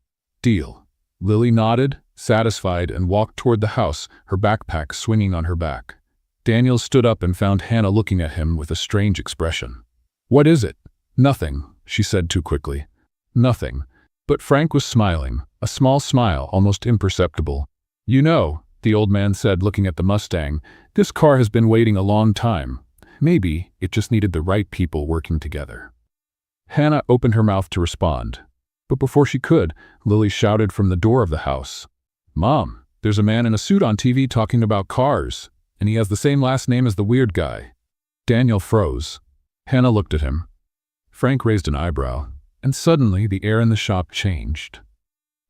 A: "Deal." Lily nodded, satisfied, and walked toward the house, her backpack swinging on her back. Daniel stood up and found Hannah looking at him with a strange expression. "What is it?" "Nothing," she said too quickly. "Nothing." But Frank was smiling, a small smile, almost imperceptible. "You know," the old man said, looking at the Mustang, "this car has been waiting a long time. Maybe it just needed the right people working together." Hannah opened her mouth to respond. But before she could, Lily shouted from the door of the house, "Mom, there's a man in a suit on TV talking about cars, and he has the same last name as the weird guy." Daniel froze. Hannah looked at him. Frank raised an eyebrow, and suddenly the air in the shop changed.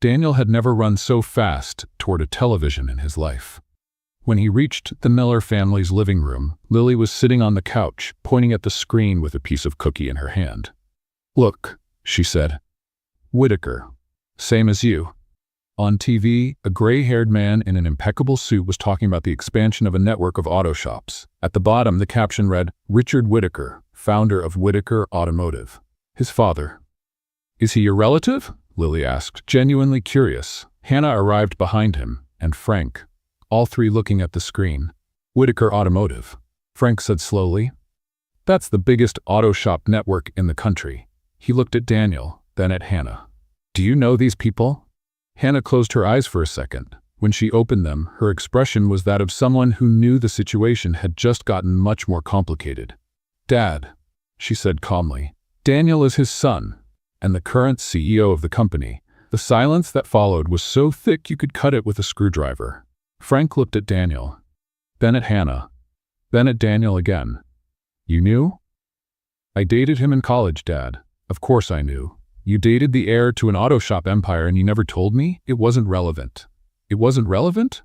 A: Daniel had never run so fast toward a television in his life. When he reached the Miller family's living room, Lily was sitting on the couch, pointing at the screen with a piece of cookie in her hand. "Look," she said. "Whitaker. Same as you." On TV, a gray-haired man in an impeccable suit was talking about the expansion of a network of auto shops. At the bottom, the caption read, "Richard Whitaker, founder of Whitaker Automotive." His father. "Is he your relative?" Lily asked, genuinely curious. Hannah arrived behind him, and Frank, all three looking at the screen. "Whitaker Automotive," Frank said slowly. "That's the biggest auto shop network in the country." He looked at Daniel, then at Hannah. "Do you know these people?" Hannah closed her eyes for a second. When she opened them, her expression was that of someone who knew the situation had just gotten much more complicated. "Dad," she said calmly. "Daniel is his son, and the current CEO of the company." The silence that followed was so thick you could cut it with a screwdriver. Frank looked at Daniel, then at Hannah, then at Daniel again. "You knew?" "I dated him in college, Dad." "Of course I knew. You dated the heir to an auto shop empire and you never told me? It wasn't relevant." "It wasn't relevant?"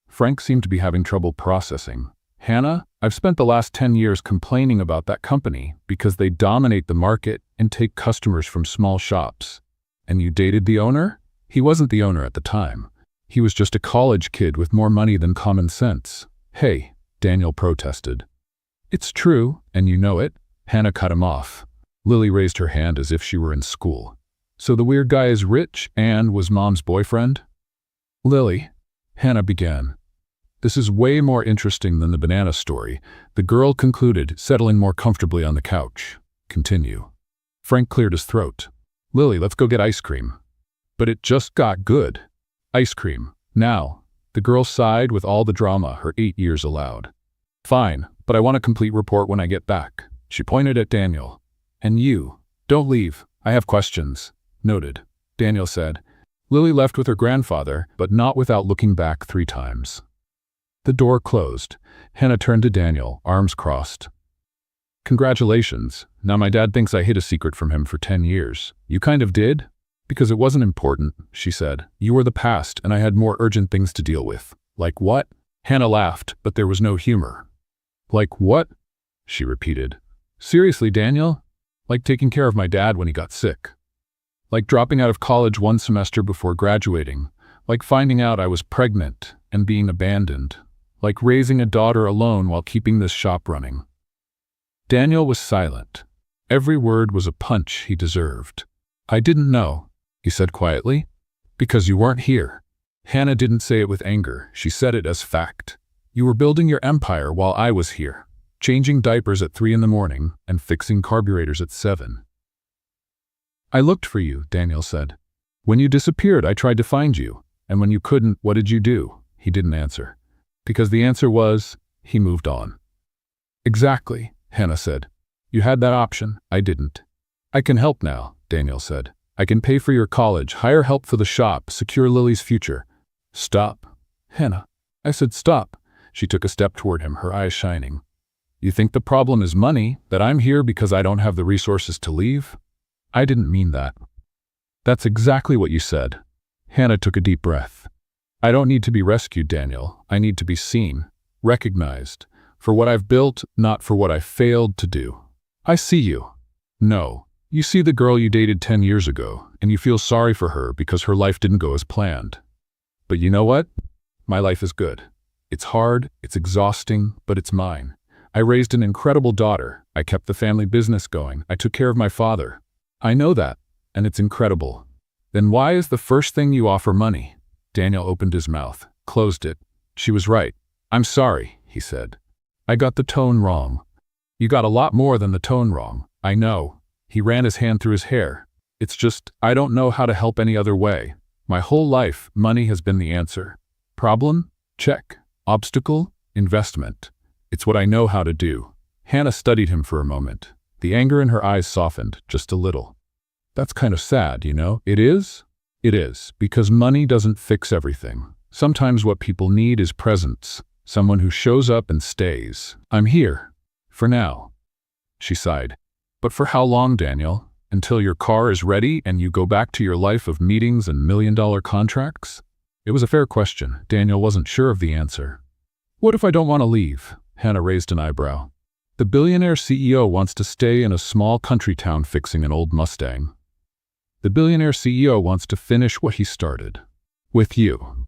A: Frank seemed to be having trouble processing. Hannah, I've spent the last 10 years complaining about that company because they dominate the market and take customers from small shops. And you dated the owner? He wasn't the owner at the time. He was just a college kid with more money than common sense. Hey, Daniel protested. It's true, and you know it. Hannah cut him off. Lily raised her hand as if she were in school. So the weird guy is rich and was Mom's boyfriend? Lily, Hannah began. This is way more interesting than the banana story, the girl concluded, settling more comfortably on the couch. Continue. Frank cleared his throat. Lily, let's go get ice cream. But it just got good. Ice cream. Now. The girl sighed with all the drama her 8 years allowed. Fine, but I want a complete report when I get back. She pointed at Daniel. And you. Don't leave. I have questions. Noted. Daniel said. Lily left with her grandfather, but not without looking back 3 times. The door closed. Hannah turned to Daniel, arms crossed. Congratulations. Now my dad thinks I hid a secret from him for 10 years. You kind of did? Because it wasn't important, she said. You were the past, and I had more urgent things to deal with. Like what? Hannah laughed, but there was no humor. Like what? She repeated. Seriously, Daniel? Like taking care of my dad when he got sick. Like dropping out of college 1 semester before graduating. Like finding out I was pregnant and being abandoned. Like raising a daughter alone while keeping this shop running. Daniel was silent. Every word was a punch he deserved. I didn't know, he said quietly. Because you weren't here. Hannah didn't say it with anger. She said it as fact. You were building your empire while I was here. Changing diapers at 3 in the morning and fixing carburetors at 7. I looked for you, Daniel said. When you disappeared, I tried to find you. And when you couldn't, what did you do? He didn't answer. Because the answer was, he moved on. Exactly, Hannah said. You had that option. I didn't. I can help now, Daniel said. I can pay for your college, hire help for the shop, secure Lily's future. Stop. Hannah. I said stop. She took a step toward him, her eyes shining. You think the problem is money, that I'm here because I don't have the resources to leave? I didn't mean that. That's exactly what you said. Hannah took a deep breath. I don't need to be rescued, Daniel. I need to be seen, recognized, for what I've built, not for what I failed to do. I see you. No, you see the girl you dated 10 years ago, and you feel sorry for her because her life didn't go as planned. But you know what? My life is good. It's hard, it's exhausting, but it's mine. I raised an incredible daughter. I kept the family business going. I took care of my father. I know that, and it's incredible. Then why is the first thing you offer money? Daniel opened his mouth, closed it. She was right. I'm sorry, he said. I got the tone wrong. You got a lot more than the tone wrong. I know. He ran his hand through his hair. It's just, I don't know how to help any other way. My whole life, money has been the answer. Problem? Check. Obstacle? Investment. It's what I know how to do. Hannah studied him for a moment. The anger in her eyes softened, just a little. That's kind of sad, you know? It is? It is, because money doesn't fix everything. Sometimes what people need is presence. Someone who shows up and stays. I'm here. For now. She sighed. But for how long, Daniel? Until your car is ready and you go back to your life of meetings and million-dollar contracts? It was a fair question. Daniel wasn't sure of the answer. What if I don't want to leave? Hannah raised an eyebrow. The billionaire CEO wants to stay in a small country town fixing an old Mustang. The billionaire CEO wants to finish what he started. With you.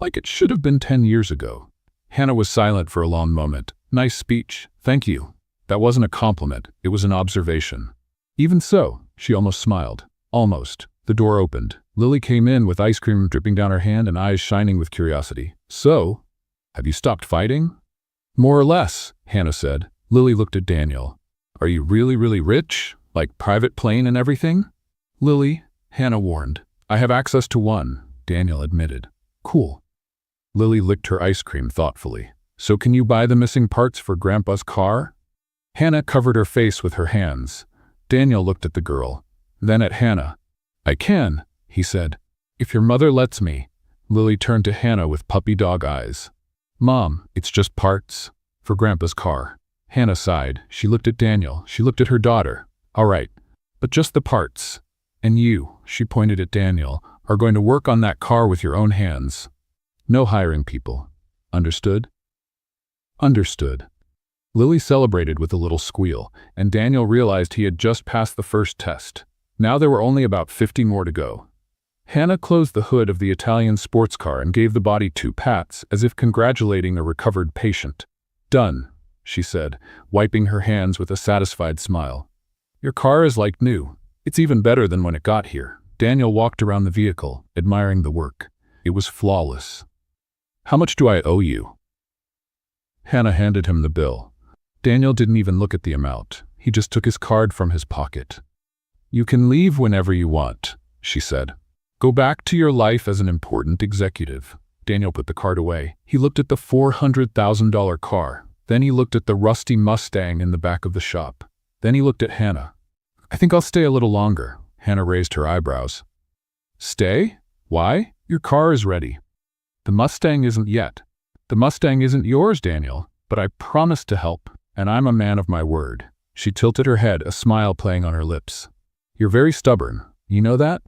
A: Like it should have been 10 years ago. Hannah was silent for a long moment. Nice speech. Thank you. That wasn't a compliment. It was an observation. Even so, she almost smiled. Almost. The door opened. Lily came in with ice cream dripping down her hand and eyes shining with curiosity. So, have you stopped fighting? More or less, Hannah said. Lily looked at Daniel. Are you really, really rich? Like private plane and everything? Lily, Hannah warned. I have access to one, Daniel admitted. Cool. Lily licked her ice cream thoughtfully. So can you buy the missing parts for Grandpa's car? Hannah covered her face with her hands. Daniel looked at the girl, then at Hannah. I can, he said. If your mother lets me. Lily turned to Hannah with puppy dog eyes. Mom, it's just parts. For Grandpa's car. Hannah sighed. She looked at Daniel. She looked at her daughter. All right, but just the parts. And you, she pointed at Daniel, are going to work on that car with your own hands. No hiring people. Understood? Understood. Lily celebrated with a little squeal, and Daniel realized he had just passed the first test. Now there were only about 50 more to go. Hannah closed the hood of the Italian sports car and gave the body 2 pats, as if congratulating a recovered patient. "Done," she said, wiping her hands with a satisfied smile. "Your car is like new. It's even better than when it got here." Daniel walked around the vehicle, admiring the work. It was flawless. "How much do I owe you?" Hannah handed him the bill. Daniel didn't even look at the amount. He just took his card from his pocket. "You can leave whenever you want," she said. "Go back to your life as an important executive." Daniel put the card away. He looked at the $400,000 car. Then he looked at the rusty Mustang in the back of the shop. Then he looked at Hannah. "I think I'll stay a little longer." Hannah raised her eyebrows. "Stay? Why? Your car is ready." "The Mustang isn't yet." "The Mustang isn't yours, Daniel, but I promised to help, and I'm a man of my word." She tilted her head, a smile playing on her lips. "You're very stubborn. You know that?"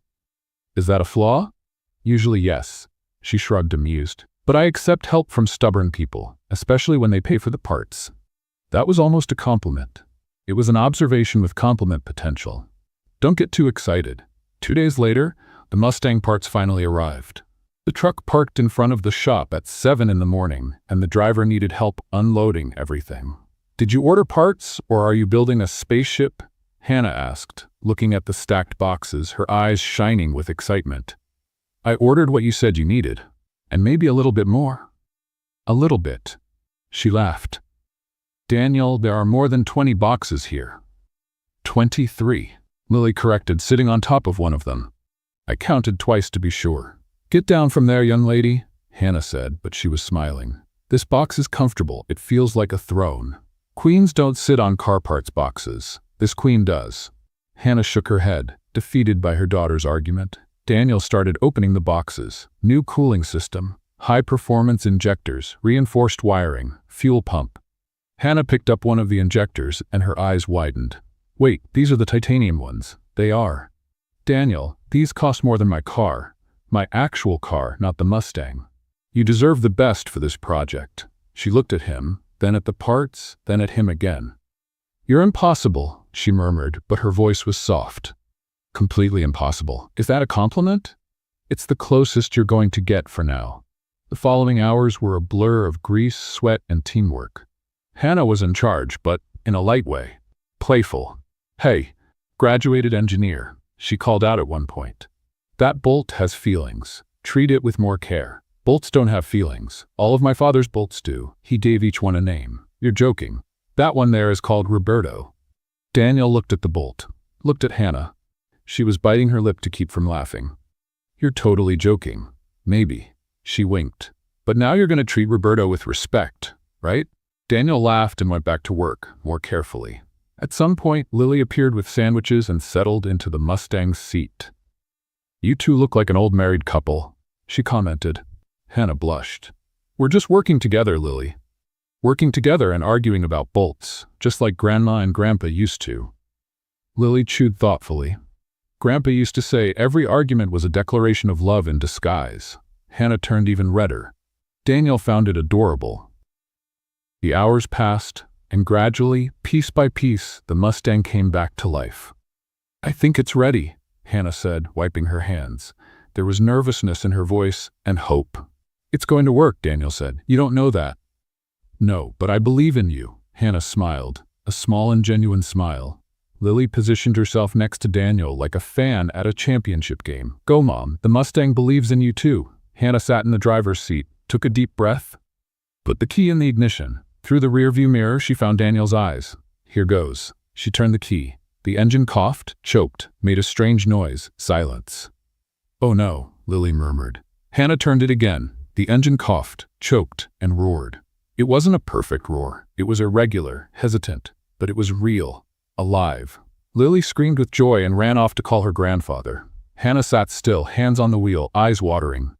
A: "Is that a flaw?" "Usually yes." She shrugged, amused. "But I accept help from stubborn people, especially when they pay for the parts." That was almost a compliment. It was an observation with compliment potential. Don't get too excited. 2 days later, the Mustang parts finally arrived. The truck parked in front of the shop at 7 in the morning, and the driver needed help unloading everything. "Did you order parts, or are you building a spaceship?" Hannah asked, looking at the stacked boxes, her eyes shining with excitement. "I ordered what you said you needed, and maybe a little bit more." "A little bit." She laughed. "Daniel, there are more than 20 boxes here." 23. Lily corrected, sitting on top of one of them. "I counted twice to be sure." "Get down from there, young lady," Hannah said, but she was smiling. "This box is comfortable. It feels like a throne. Queens don't sit on car parts boxes. This queen does." Hannah shook her head, defeated by her daughter's argument. Daniel started opening the boxes. New cooling system, high-performance injectors, reinforced wiring, fuel pump. Hannah picked up one of the injectors, and her eyes widened. "Wait, these are the titanium ones." "They are." "Daniel, these cost more than my car. My actual car, not the Mustang. You deserve the best for this project." She looked at him, then at the parts, then at him again. "You're impossible," she murmured, but her voice was soft. "Completely impossible. Is that a compliment?" "It's the closest you're going to get for now." The following hours were a blur of grease, sweat, and teamwork. Hannah was in charge, but in a light way. Playful. "Hey, graduated engineer," she called out at one point. "That bolt has feelings. Treat it with more care." "Bolts don't have feelings. All of my father's bolts do." He gave each one a name. "You're joking. That one there is called Roberto." Daniel looked at the bolt, looked at Hannah. She was biting her lip to keep from laughing. "You're totally joking." "Maybe." She winked. "But now you're going to treat Roberto with respect, right?" Daniel laughed and went back to work, more carefully. At some point, Lily appeared with sandwiches and settled into the Mustang's seat. "You two look like an old married couple," she commented. Hannah blushed. "We're just working together, Lily. Working together and arguing about bolts, just like Grandma and Grandpa used to." Lily chewed thoughtfully. "Grandpa used to say every argument was a declaration of love in disguise." Hannah turned even redder. Daniel found it adorable. The hours passed, and gradually, piece by piece, the Mustang came back to life. "I think it's ready," Hannah said, wiping her hands. There was nervousness in her voice and hope. "It's going to work," Daniel said. "You don't know that." "No, but I believe in you," Hannah smiled, a small and genuine smile. Lily positioned herself next to Daniel like a fan at a championship game. "Go, Mom, the Mustang believes in you too." Hannah sat in the driver's seat, took a deep breath, put the key in the ignition. Through the rearview mirror, she found Daniel's eyes. "Here goes." She turned the key. The engine coughed, choked, made a strange noise. Silence. "Oh no," Lily murmured. Hannah turned it again. The engine coughed, choked, and roared. It wasn't a perfect roar. It was irregular, hesitant, but it was real, alive. Lily screamed with joy and ran off to call her grandfather. Hannah sat still, hands on the wheel, eyes watering.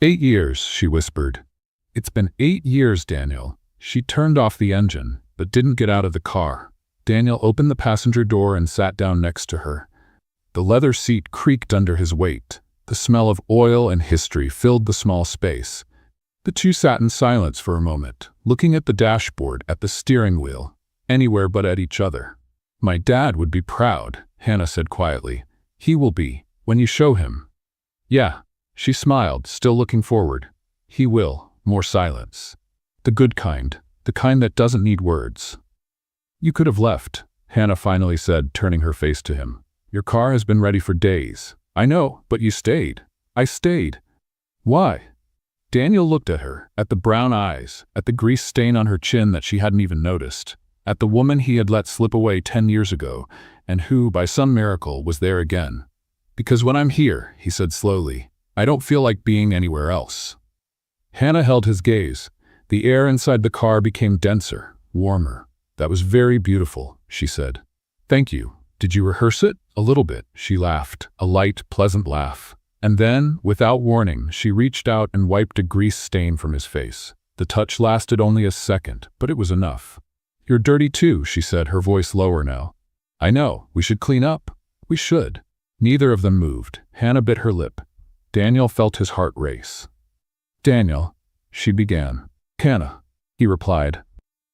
A: 8 years, she whispered. "It's been 8 years, Daniel." She turned off the engine, but didn't get out of the car. Daniel opened the passenger door and sat down next to her. The leather seat creaked under his weight. The smell of oil and history filled the small space. The two sat in silence for a moment, looking at the dashboard, at the steering wheel, anywhere but at each other. "My dad would be proud," Hannah said quietly. "He will be, when you show him." "Yeah," she smiled, still looking forward. "He will." More silence. "The good kind, the kind that doesn't need words." "You could have left," Hannah finally said, turning her face to him. "Your car has been ready for days." "I know, but you stayed." "I stayed." "Why?" Daniel looked at her, at the brown eyes, at the grease stain on her chin that she hadn't even noticed, at the woman he had let slip away 10 years ago, and who, by some miracle, was there again. "Because when I'm here," he said slowly, "I don't feel like being anywhere else." Hannah held his gaze. The air inside the car became denser, warmer. "That was very beautiful," she said. "Thank you. Did you rehearse it?" "A little bit," she laughed, a light, pleasant laugh. And then, without warning, she reached out and wiped a grease stain from his face. The touch lasted only a second, but it was enough. "You're dirty too," she said, her voice lower now. "I know. We should clean up." "We should." Neither of them moved. Hannah bit her lip. Daniel felt his heart race. "Daniel," she began. "Hannah," he replied.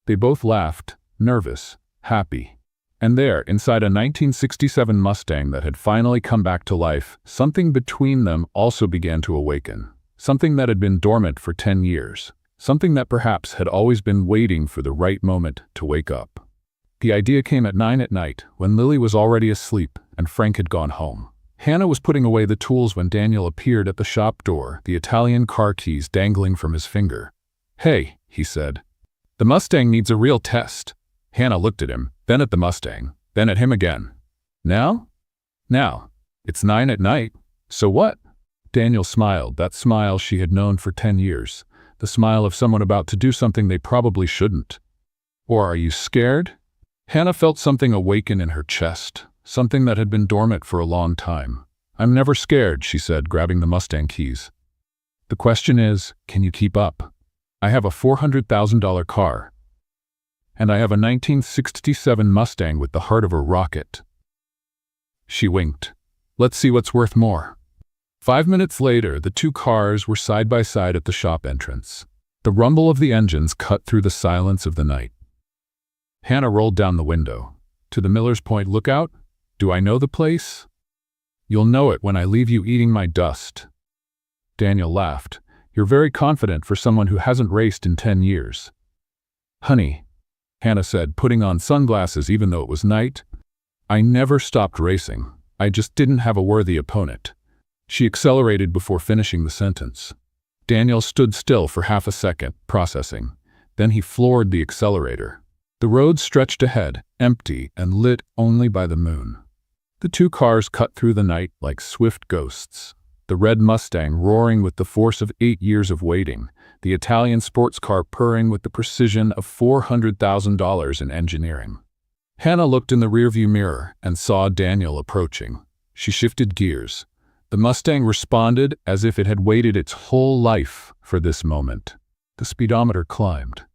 A: They both laughed, nervous, happy. And there, inside a 1967 Mustang that had finally come back to life, something between them also began to awaken. Something that had been dormant for 10 years. Something that perhaps had always been waiting for the right moment to wake up. The idea came at 9 at night, when Lily was already asleep and Frank had gone home. Hannah was putting away the tools when Daniel appeared at the shop door, the Italian car keys dangling from his finger. "Hey," he said. "The Mustang needs a real test." Hannah looked at him, then at the Mustang, then at him again. "Now?" "Now. It's 9 at night. So what?" Daniel smiled, that smile she had known for 10 years. The smile of someone about to do something they probably shouldn't. "Or are you scared?" Hannah felt something awaken in her chest, something that had been dormant for a long time. "I'm never scared," she said, grabbing the Mustang keys. "The question is, can you keep up? I have a $400,000 car. And I have a 1967 Mustang with the heart of a rocket." She winked. "Let's see what's worth more." 5 minutes later, the two cars were side by side at the shop entrance. The rumble of the engines cut through the silence of the night. Hannah rolled down the window. "To the Miller's Point lookout? Do I know the place?" "You'll know it when I leave you eating my dust." Daniel laughed. "You're very confident for someone who hasn't raced in 10 years. "Honey," Hannah said, putting on sunglasses even though it was night, "I never stopped racing. I just didn't have a worthy opponent." She accelerated before finishing the sentence. Daniel stood still for half a second, processing. Then he floored the accelerator. The road stretched ahead, empty and lit only by the moon. The two cars cut through the night like swift ghosts. The red Mustang roaring with the force of 8 years of waiting, the Italian sports car purring with the precision of $400,000 in engineering. Hannah looked in the rearview mirror and saw Daniel approaching. She shifted gears. The Mustang responded as if it had waited its whole life for this moment. The speedometer climbed.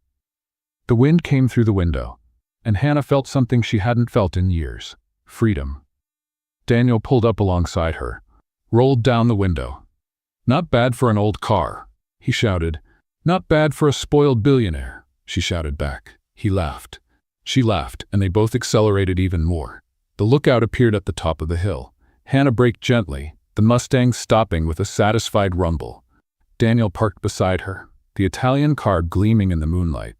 A: The wind came through the window, and Hannah felt something she hadn't felt in years: freedom. Daniel pulled up alongside her, rolled down the window. "Not bad for an old car," he shouted. "Not bad for a spoiled billionaire," she shouted back. He laughed. She laughed, and they both accelerated even more. The lookout appeared at the top of the hill. Hannah braked gently, the Mustang stopping with a satisfied rumble. Daniel parked beside her, the Italian car gleaming in the moonlight.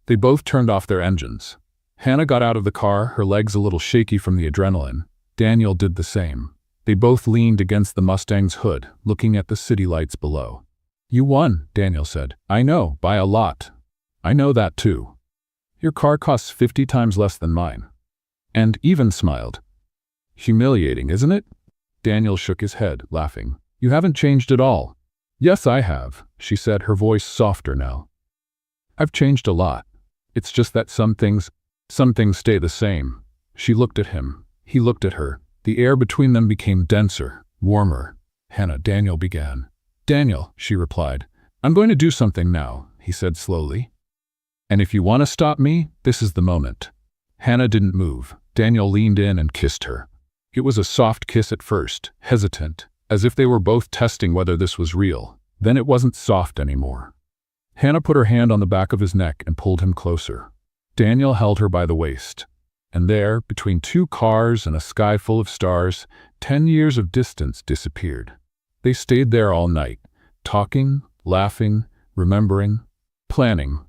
A: They both turned off their engines. Hannah got out of the car, her legs a little shaky from the adrenaline. Daniel did the same. They both leaned against the Mustang's hood, looking at the city lights below. "You won," Daniel said. "I know, by a lot." "I know that too. Your car costs 50 times less than mine." And even smiled. "Humiliating, isn't it?" Daniel shook his head, laughing. "You haven't changed at all." "Yes, I have," she said, her voice softer now. "I've changed a lot. It's just that some things stay the same." She looked at him. He looked at her. The air between them became denser, warmer. "Hannah," Daniel began. "Daniel," she replied. "I'm going to do something now," he said slowly. "And if you want to stop me, this is the moment." Hannah didn't move. Daniel leaned in and kissed her. It was a soft kiss at first, hesitant, as if they were both testing whether this was real. Then it wasn't soft anymore. Hannah put her hand on the back of his neck and pulled him closer. Daniel held her by the waist. And there, between two cars and a sky full of stars, 10 years of distance disappeared. They stayed there all night, talking, laughing, remembering, planning.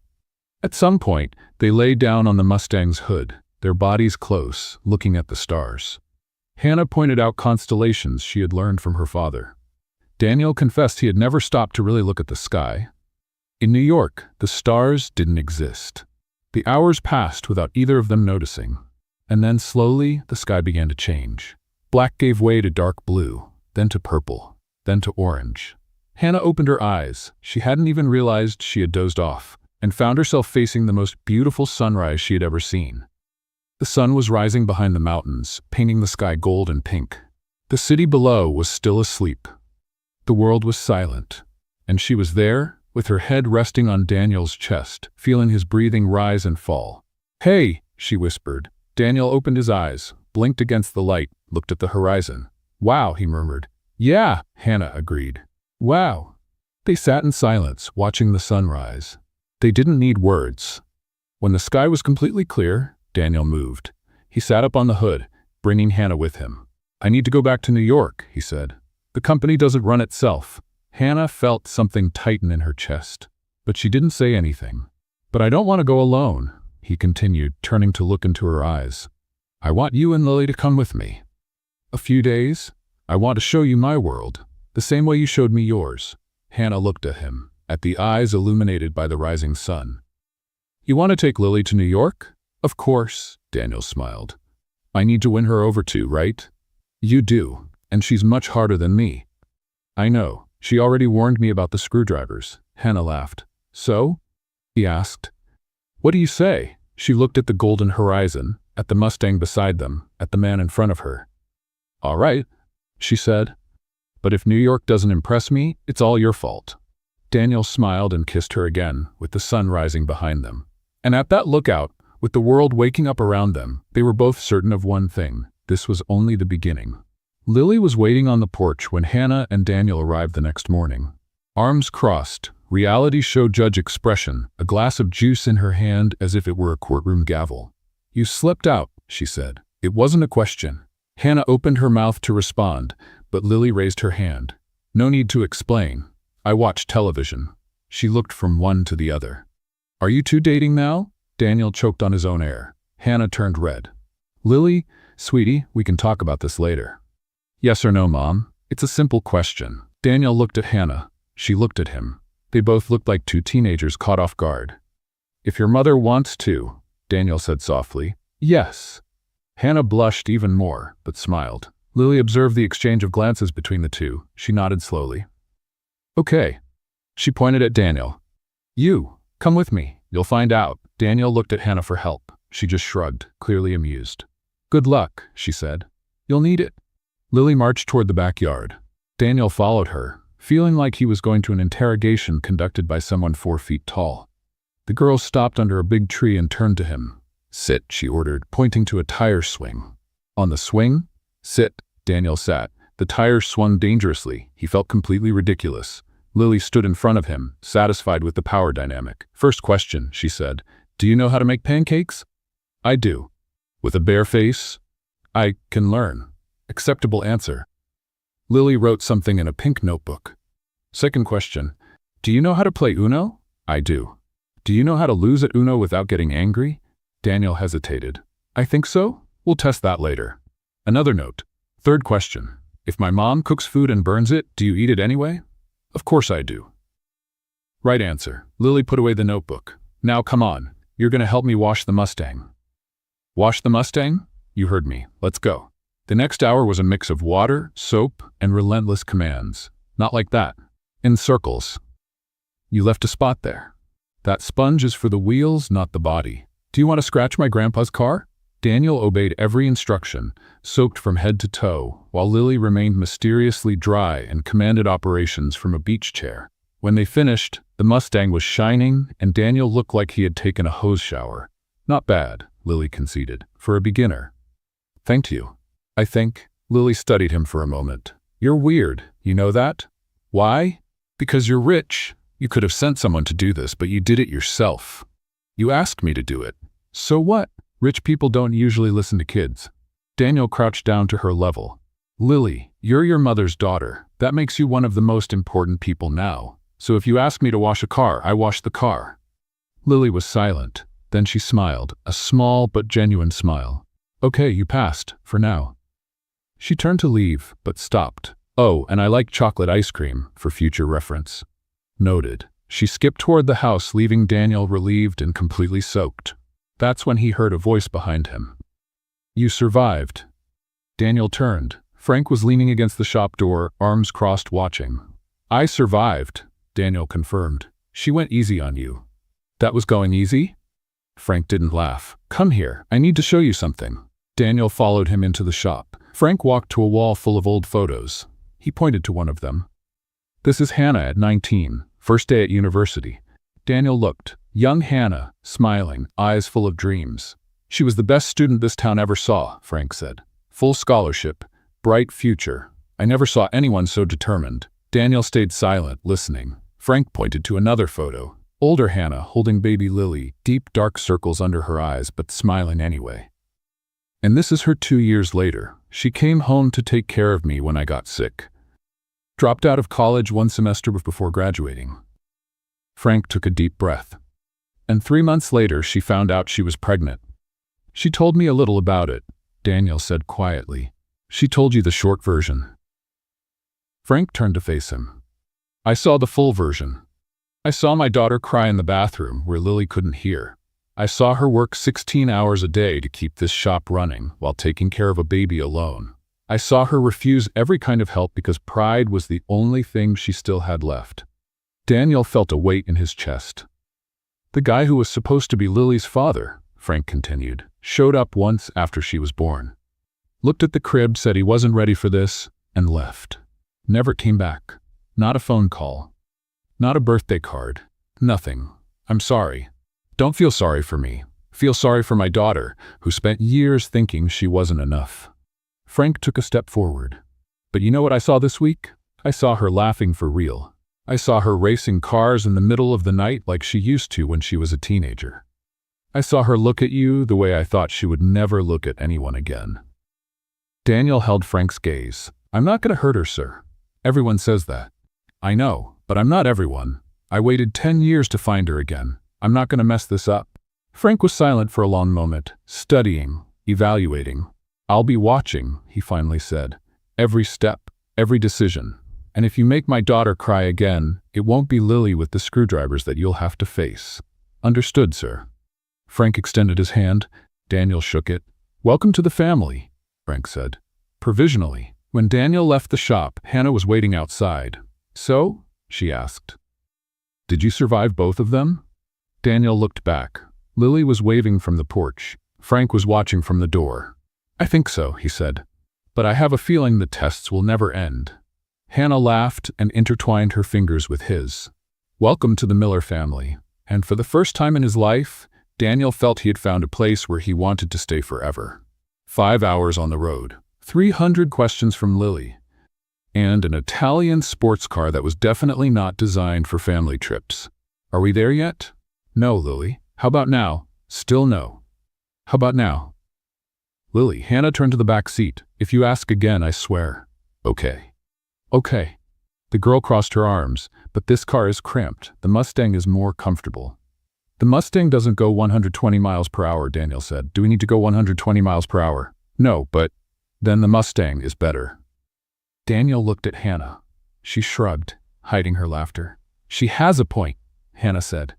A: At some point, they lay down on the Mustang's hood, their bodies close, looking at the stars. Hannah pointed out constellations she had learned from her father. Daniel confessed he had never stopped to really look at the sky. In New York, the stars didn't exist. The hours passed without either of them noticing. And then slowly, the sky began to change. Black gave way to dark blue, then to purple, then to orange. Hannah opened her eyes. She hadn't even realized she had dozed off, and found herself facing the most beautiful sunrise she had ever seen. The sun was rising behind the mountains, painting the sky gold and pink. The city below was still asleep. The world was silent, and she was there, with her head resting on Daniel's chest, feeling his breathing rise and fall. "Hey," she whispered. Daniel opened his eyes, blinked against the light, looked at the horizon. "Wow," he murmured. "Yeah," Hannah agreed. "Wow." They sat in silence, watching the sunrise. They didn't need words. When the sky was completely clear, Daniel moved. He sat up on the hood, bringing Hannah with him. "I need to go back to New York," he said. "The company doesn't run itself." Hannah felt something tighten in her chest, but she didn't say anything. "But I don't want to go alone," he continued, turning to look into her eyes. "I want you and Lily to come with me. A few days. I want to show you my world, the same way you showed me yours." Hannah looked at him, at the eyes illuminated by the rising sun. "You want to take Lily to New York?" "Of course," Daniel smiled. "I need to win her over too, right?" "You do, and she's much harder than me." "I know. She already warned me about the screwdrivers." Hannah laughed. "So?" he asked. "What do you say?" She looked at the golden horizon, at the Mustang beside them, at the man in front of her. "All right," she said. "But if New York doesn't impress me, it's all your fault." Daniel smiled and kissed her again, with the sun rising behind them. And at that lookout, with the world waking up around them, they were both certain of one thing: this was only the beginning. Lily was waiting on the porch when Hannah and Daniel arrived the next morning. Arms crossed, reality show judge expression, a glass of juice in her hand as if it were a courtroom gavel. "You slipped out," she said. It wasn't a question. Hannah opened her mouth to respond, but Lily raised her hand. "No need to explain. I watch television." She looked from one to the other. "Are you two dating now?" Daniel choked on his own air. Hannah turned red. "Lily, sweetie, we can talk about this later." "Yes or no, Mom? It's a simple question." Daniel looked at Hannah. She looked at him. They both looked like two teenagers caught off guard. "If your mother wants to," Daniel said softly. "Yes." Hannah blushed even more, but smiled. Lily observed the exchange of glances between the two. She nodded slowly. "Okay." She pointed at Daniel. "You, come with me. You'll find out." Daniel looked at Hannah for help. She just shrugged, clearly amused. "Good luck," she said. "You'll need it." Lily marched toward the backyard. Daniel followed her, feeling like he was going to an interrogation conducted by someone 4 feet tall. The girl stopped under a big tree and turned to him. "Sit," she ordered, pointing to a tire swing. "On the swing?" "Sit." Daniel sat. The tires swung dangerously. He felt completely ridiculous. Lily stood in front of him, satisfied with the power dynamic. "First question," she said. "Do you know how to make pancakes?" "I do." "With a bare face?" "I can learn." Acceptable answer. Lily wrote something in a pink notebook. Second question. "Do you know how to play Uno?" "I do." "Do you know how to lose at Uno without getting angry?" Daniel hesitated. "I think so. We'll test that later." Another note. Third question. "If my mom cooks food and burns it, do you eat it anyway?" "Of course I do." Right answer. Lily put away the notebook. "Now come on. You're going to help me wash the Mustang." "Wash the Mustang?" "You heard me. Let's go." The next hour was a mix of water, soap, and relentless commands. "Not like that. In circles. You left a spot there. That sponge is for the wheels, not the body. Do you want to scratch my grandpa's car?" Daniel obeyed every instruction, soaked from head to toe, while Lily remained mysteriously dry and commanded operations from a beach chair. When they finished, the Mustang was shining, and Daniel looked like he had taken a hose shower. "Not bad," Lily conceded, "for a beginner." "Thank you." "I think." Lily studied him for a moment. "You're weird, you know that?" "Why?" "Because you're rich. You could have sent someone to do this, but you did it yourself. You asked me to do it. So what? Rich people don't usually listen to kids. Daniel crouched down to her level. Lily, you're your mother's daughter. That makes you one of the most important people now. So if you ask me to wash a car, I wash the car. Lily was silent. Then she smiled, a small but genuine smile. Okay, you passed, for now. She turned to leave, but stopped. Oh, and I like chocolate ice cream, for future reference. Noted. She skipped toward the house, leaving Daniel relieved and completely soaked. That's when he heard a voice behind him. You survived. Daniel turned. Frank was leaning against the shop door, arms crossed, watching. I survived, Daniel confirmed. She went easy on you. That was going easy? Frank didn't laugh. Come here, I need to show you something. Daniel followed him into the shop. Frank walked to a wall full of old photos. He pointed to one of them. This is Hannah at 19, first day at university. Daniel looked. Young Hannah, smiling, eyes full of dreams. She was the best student this town ever saw, Frank said. Full scholarship, bright future. I never saw anyone so determined. Daniel stayed silent, listening. Frank pointed to another photo. Older Hannah holding baby Lily, deep dark circles under her eyes, but smiling anyway. And this is her 2 years later. She came home to take care of me when I got sick. Dropped out of college 1 semester before graduating. Frank took a deep breath. And 3 months later, she found out she was pregnant. She told me a little about it, Daniel said quietly. She told you the short version. Frank turned to face him. I saw the full version. I saw my daughter cry in the bathroom where Lily couldn't hear. I saw her work 16 hours a day to keep this shop running while taking care of a baby alone. I saw her refuse every kind of help because pride was the only thing she still had left. Daniel felt a weight in his chest. The guy who was supposed to be Lily's father, Frank continued, showed up once after she was born. Looked at the crib, said he wasn't ready for this, and left. Never came back. Not a phone call. Not a birthday card. Nothing. I'm sorry. Don't feel sorry for me. Feel sorry for my daughter, who spent years thinking she wasn't enough. Frank took a step forward. But you know what I saw this week? I saw her laughing for real. I saw her racing cars in the middle of the night like she used to when she was a teenager. I saw her look at you the way I thought she would never look at anyone again. Daniel held Frank's gaze. I'm not going to hurt her, sir. Everyone says that. I know, but I'm not everyone. I waited 10 years to find her again. I'm not going to mess this up. Frank was silent for a long moment, studying, evaluating. I'll be watching, he finally said. Every step, every decision. And if you make my daughter cry again, it won't be Lily with the screwdrivers that you'll have to face. Understood, sir. Frank extended his hand. Daniel shook it. Welcome to the family, Frank said. Provisionally. When Daniel left the shop, Hannah was waiting outside. So? She asked. Did you survive both of them? Daniel looked back. Lily was waving from the porch. Frank was watching from the door. I think so, he said. But I have a feeling the tests will never end. Hannah laughed and intertwined her fingers with his. Welcome to the Miller family. And for the first time in his life, Daniel felt he had found a place where he wanted to stay forever. 5 hours on the road. 300 questions from Lily. And an Italian sports car that was definitely not designed for family trips. Are we there yet? No, Lily. How about now? Still no. How about now? Lily, Hannah turned to the back seat. If you ask again, I swear. Okay. Okay. The girl crossed her arms. But this car is cramped. The Mustang is more comfortable. The Mustang doesn't go 120 miles per hour, Daniel said. Do we need to go 120 miles per hour? No, but then the Mustang is better. Daniel looked at Hannah. She shrugged, hiding her laughter. She has a point, Hannah said.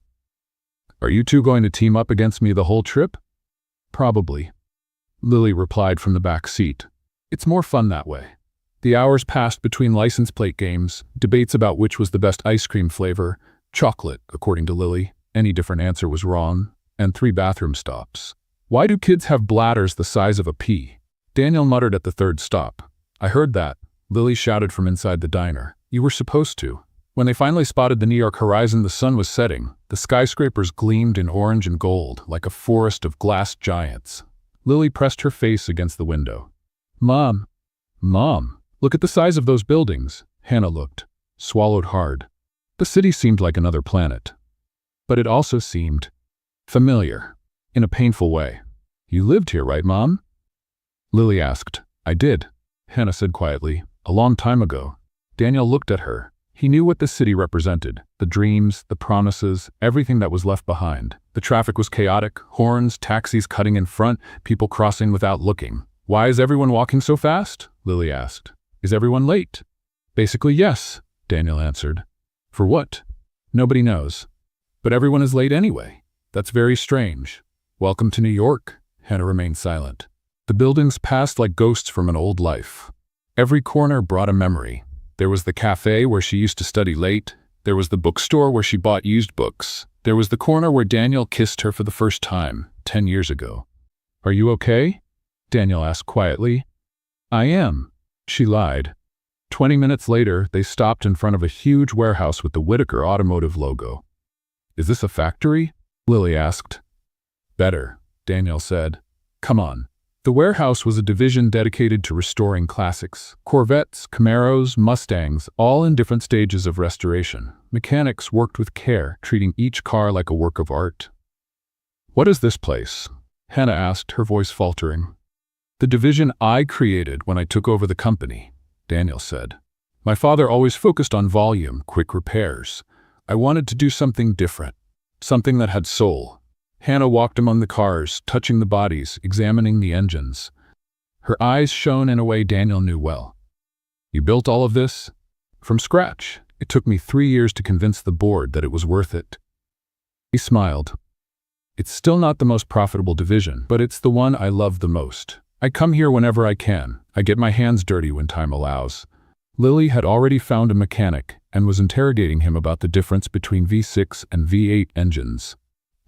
A: Are you two going to team up against me the whole trip? Probably. Lily replied from the back seat. It's more fun that way. The hours passed between license plate games, debates about which was the best ice cream flavor, chocolate, according to Lily, any different answer was wrong, and 3 bathroom stops. Why do kids have bladders the size of a pea? Daniel muttered at the 3rd stop. I heard that, Lily shouted from inside the diner. You were supposed to. When they finally spotted the New York horizon, the sun was setting. The skyscrapers gleamed in orange and gold, like a forest of glass giants. Lily pressed her face against the window. Mom. Mom. Look at the size of those buildings. Hannah looked. Swallowed hard. The city seemed like another planet. But it also seemed familiar, in a painful way. "You lived here, right, Mom?" Lily asked. "I did," Hannah said quietly. "A long time ago." Daniel looked at her. He knew what the city represented, the dreams, the promises, everything that was left behind. The traffic was chaotic, horns, taxis cutting in front, people crossing without looking. "Why is everyone walking so fast?" Lily asked. "Is everyone late?" "Basically, yes," Daniel answered. "For what?" "Nobody knows. But everyone is late anyway. That's very strange." "Welcome to New York." Hannah remained silent. The buildings passed like ghosts from an old life. Every corner brought a memory. There was the cafe where she used to study late. There was the bookstore where she bought used books. There was the corner where Daniel kissed her for the first time, 10 years ago. "Are you okay?" Daniel asked quietly. "I am," she lied. 20 minutes later, they stopped in front of a huge warehouse with the Whitaker Automotive logo. "Is this a factory?" Lily asked. "Better," Daniel said. "Come on." The warehouse was a division dedicated to restoring classics. Corvettes, Camaros, Mustangs, all in different stages of restoration. Mechanics worked with care, treating each car like a work of art. "What is this place?" Hannah asked, her voice faltering. "The division I created when I took over the company," Daniel said. "My father always focused on volume, quick repairs. I wanted to do something different, something that had soul." Hannah walked among the cars, touching the bodies, examining the engines. Her eyes shone in a way Daniel knew well. "You built all of this?" "From scratch. It took me 3 years to convince the board that it was worth it." He smiled. "It's still not the most profitable division, but it's the one I love the most. I come here whenever I can. I get my hands dirty when time allows." Lily had already found a mechanic and was interrogating him about the difference between V6 and V8 engines.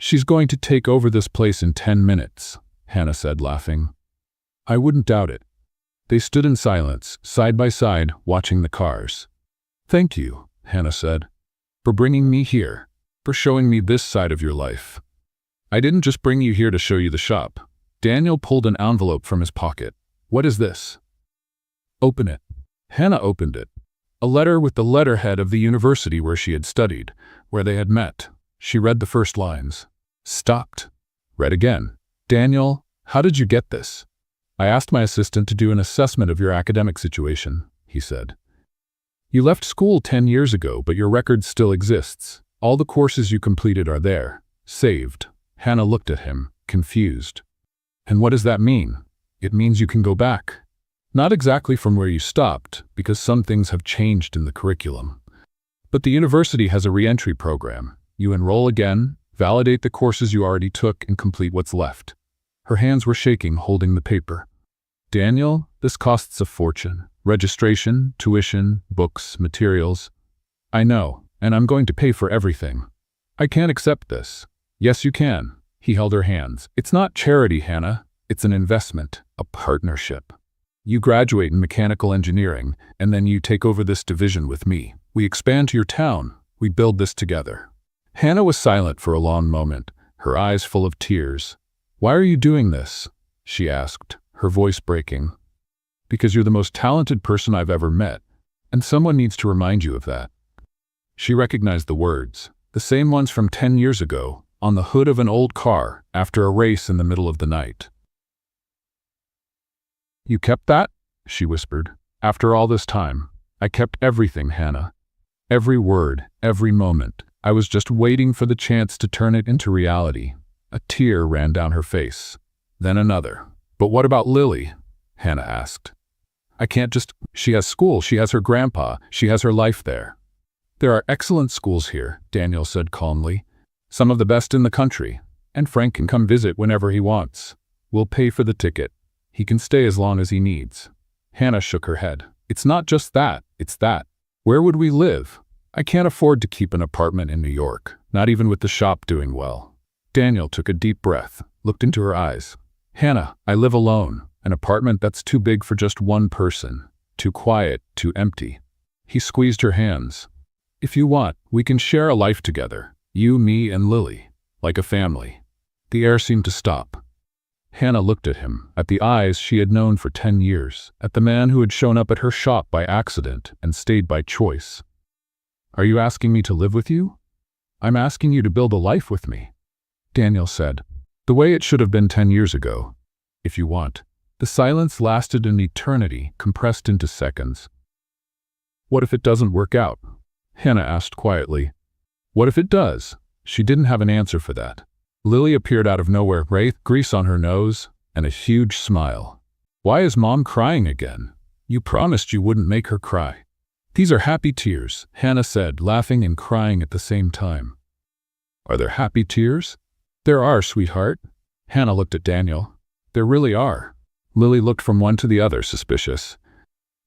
A: "She's going to take over this place in 10 minutes, Hannah said, laughing. "I wouldn't doubt it." They stood in silence, side by side, watching the cars. "Thank you," Hannah said, "for bringing me here, for showing me this side of your life. I didn't just bring you here to show you the shop." Daniel pulled an envelope from his pocket. "What is this?" "Open it." Hannah opened it. A letter with the letterhead of the university where she had studied, where they had met. She read the first lines. Stopped. Read again. "Daniel, how did you get this?" "I asked my assistant to do an assessment of your academic situation," he said. "You left school 10 years ago, but your record still exists. All the courses you completed are there, saved." Hannah looked at him, confused. "And what does that mean?" "It means you can go back. Not exactly from where you stopped, because some things have changed in the curriculum. But the university has a re-entry program. You enroll again, validate the courses you already took, and complete what's left." Her hands were shaking, holding the paper. "Daniel, this costs a fortune. Registration, tuition, books, materials. I know, and I'm going to pay for everything. I can't accept this." "Yes, you can." He held her hands. "It's not charity, Hannah. It's an investment, a partnership. You graduate in mechanical engineering, and then you take over this division with me. We expand to your town. We build this together." Hannah was silent for a long moment, her eyes full of tears. "Why are you doing this?" she asked, her voice breaking. "Because you're the most talented person I've ever met, and someone needs to remind you of that." She recognized the words, the same ones from 10 years ago, on the hood of an old car after a race in the middle of the night. "You kept that?" she whispered. "After all this time, I kept everything, Hannah. Every word, every moment. I was just waiting for the chance to turn it into reality." A tear ran down her face. Then another. "But what about Lily?" Hannah asked. "I can't just—" "She has school, she has her grandpa, she has her life there." "There are excellent schools here," Daniel said calmly. "Some of the best in the country. And Frank can come visit whenever he wants. We'll pay for the ticket. He can stay as long as he needs." Hannah shook her head. "It's not just that, it's that. Where would we live? I can't afford to keep an apartment in New York, not even with the shop doing well." Daniel took a deep breath, looked into her eyes. "Hannah, I live alone. An apartment that's too big for just one person. Too quiet, too empty." He squeezed her hands. "If you want, we can share a life together. You, me, and Lily. Like a family." The air seemed to stop. Hannah looked at him, at the eyes she had known for 10 years, at the man who had shown up at her shop by accident and stayed by choice. Are you asking me to live with you? I'm asking you to build a life with me, Daniel said, the way it should have been 10 years ago, if you want. The silence lasted an eternity, compressed into seconds. What if it doesn't work out? Hannah asked quietly. What if it does? She didn't have an answer for that. Lily appeared out of nowhere, grease on her nose, and a huge smile. Why is Mom crying again? You promised you wouldn't make her cry. These are happy tears, Hannah said, laughing and crying at the same time. Are there happy tears? There are, sweetheart. Hannah looked at Daniel. There really are. Lily looked from one to the other, suspicious.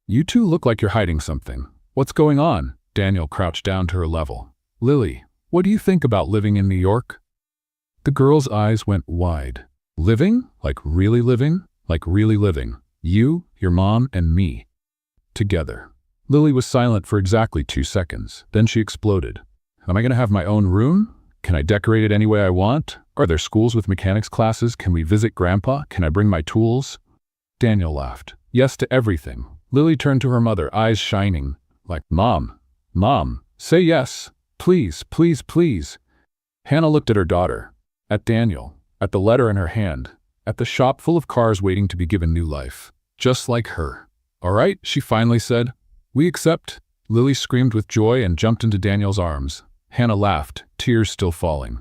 A: You two look like you're hiding something. What's going on? Daniel crouched down to her level. Lily, what do you think about living in New York? The girl's eyes went wide. Living? Like really living? Like really living. You, your mom, and me. Together. Lily was silent for exactly 2 seconds. Then she exploded. Am I going to have my own room? Can I decorate it any way I want? Are there schools with mechanics classes? Can we visit Grandpa? Can I bring my tools? Daniel laughed. Yes to everything. Lily turned to her mother, eyes shining. Like, Mom, say yes. Please, please, please. Hannah looked at her daughter, at Daniel, at the letter in her hand, at the shop full of cars waiting to be given new life. Just like her. All right, she finally said. We accept. Lily screamed with joy and jumped into Daniel's arms. Hannah laughed, tears still falling.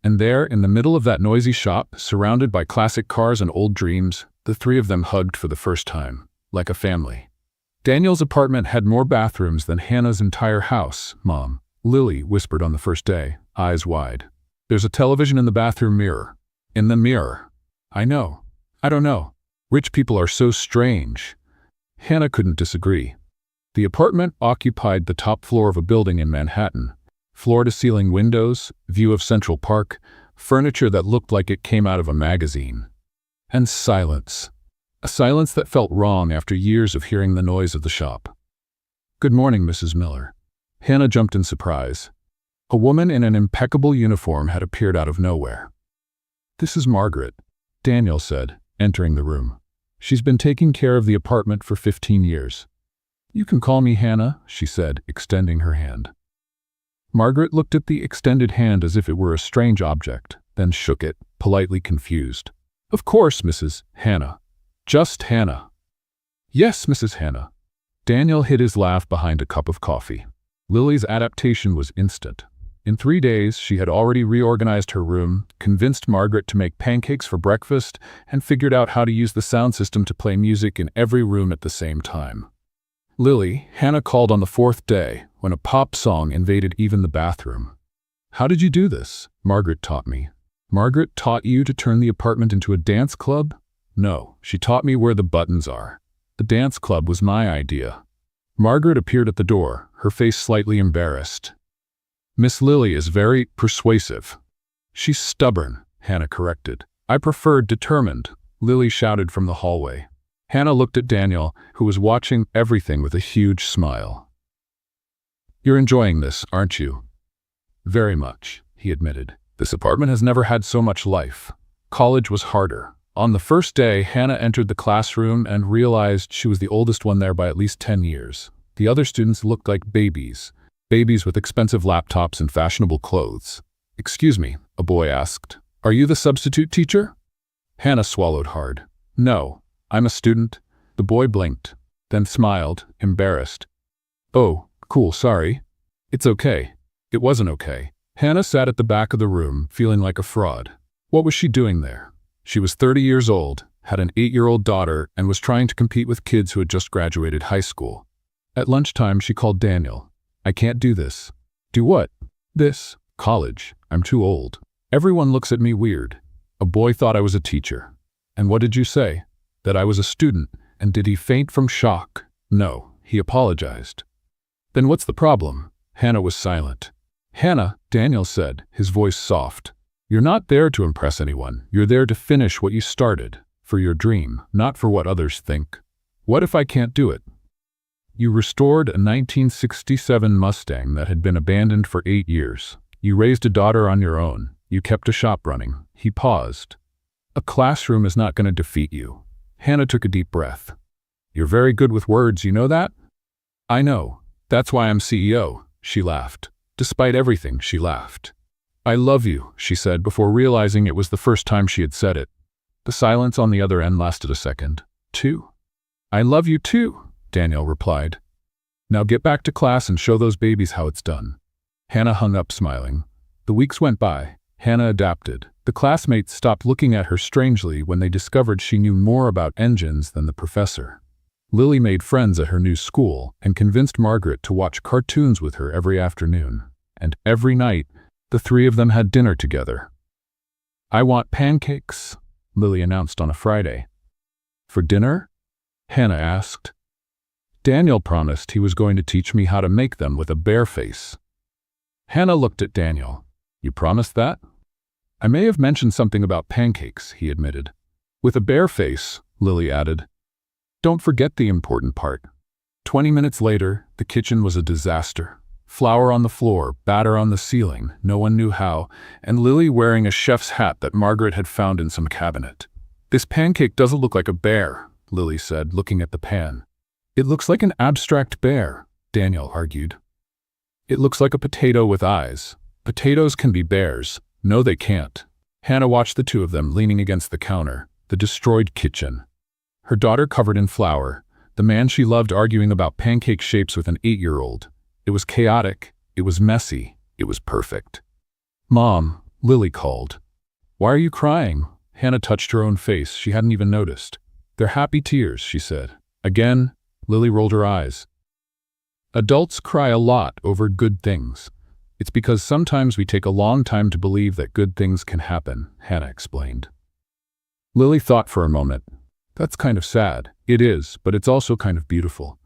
A: And there, in the middle of that noisy shop, surrounded by classic cars and old dreams, the three of them hugged for the first time, like a family. Daniel's apartment had more bathrooms than Hannah's entire house, Mom. Lily whispered on the first day, eyes wide. There's a television in the bathroom mirror. In the mirror. I know. I don't know. Rich people are so strange. Hannah couldn't disagree. The apartment occupied the top floor of a building in Manhattan. Floor-to-ceiling windows, view of Central Park, furniture that looked like it came out of a magazine. And silence. A silence that felt wrong after years of hearing the noise of the shop. Good morning, Mrs. Miller. Hannah jumped in surprise. A woman in an impeccable uniform had appeared out of nowhere. This is Margaret, Daniel said, entering the room. She's been taking care of the apartment for 15 years. You can call me Hannah, she said, extending her hand. Margaret looked at the extended hand as if it were a strange object, then shook it, politely confused. Of course, Mrs. Hannah. Just Hannah. Yes, Mrs. Hannah. Daniel hid his laugh behind a cup of coffee. Lily's adaptation was instant. In 3 days, she had already reorganized her room, convinced Margaret to make pancakes for breakfast, and figured out how to use the sound system to play music in every room at the same time. Lily, Hannah called on the 4th day, when a pop song invaded even the bathroom. How did you do this? Margaret taught me. Margaret taught you to turn the apartment into a dance club? No, she taught me where the buttons are. The dance club was my idea. Margaret appeared at the door, her face slightly embarrassed. Miss Lily is very persuasive. She's stubborn, Hannah corrected. I preferred determined, Lily shouted from the hallway. Hannah looked at Daniel, who was watching everything with a huge smile. You're enjoying this, aren't you? Very much, he admitted. This apartment has never had so much life. College was harder. On the first day, Hannah entered the classroom and realized she was the oldest one there by at least 10 years. The other students looked like babies with expensive laptops and fashionable clothes. Excuse me, a boy asked. Are you the substitute teacher? Hannah swallowed hard. No, I'm a student. The boy blinked, then smiled, embarrassed. Oh, cool, sorry. It's okay. It wasn't okay. Hannah sat at the back of the room, feeling like a fraud. What was she doing there? She was 30 years old, had an 8-year-old daughter, and was trying to compete with kids who had just graduated high school. At lunchtime, she called Daniel. I can't do this. Do what? This. College. I'm too old. Everyone looks at me weird. A boy thought I was a teacher. And what did you say? That I was a student. And did he faint from shock? No, he apologized. Then what's the problem? Hannah was silent. Hannah, Daniel said, his voice soft. You're not there to impress anyone. You're there to finish what you started. For your dream, not for what others think. What if I can't do it? You restored a 1967 Mustang that had been abandoned for 8 years. You raised a daughter on your own. You kept a shop running. He paused. A classroom is not going to defeat you. Hannah took a deep breath. You're very good with words, you know that? I know. That's why I'm CEO. she laughed. Despite everything, she laughed. I love you, she said before realizing it was the first time she had said it. The silence on the other end lasted a second. Two. I love you too, Daniel replied. Now get back to class and show those babies how it's done. Hannah hung up smiling. The weeks went by. Hannah adapted. The classmates stopped looking at her strangely when they discovered she knew more about engines than the professor. Lily made friends at her new school and convinced Margaret to watch cartoons with her every afternoon. And every night, the three of them had dinner together. I want pancakes, Lily announced on a Friday. For dinner? Hannah asked. Daniel promised he was going to teach me how to make them with a bare face. Hannah looked at Daniel. You promised that? I may have mentioned something about pancakes, he admitted. With a bare face, Lily added. Don't forget the important part. 20 minutes later, the kitchen was a disaster. Flour on the floor, batter on the ceiling, no one knew how, and Lily wearing a chef's hat that Margaret had found in some cabinet. This pancake doesn't look like a bear, Lily said, looking at the pan. It looks like an abstract bear, Daniel argued. It looks like a potato with eyes. Potatoes can be bears. No, they can't. Hannah watched the two of them leaning against the counter, the destroyed kitchen. Her daughter covered in flour, the man she loved arguing about pancake shapes with an 8-year-old. It was chaotic, it was messy, it was perfect. Mom, Lily called. Why are you crying? Hannah touched her own face. She hadn't even noticed. They're happy tears, she said. Again, Lily rolled her eyes. Adults cry a lot over good things. It's because sometimes we take a long time to believe that good things can happen, Hannah explained. Lily thought for a moment. That's kind of sad. It is, but it's also kind of beautiful.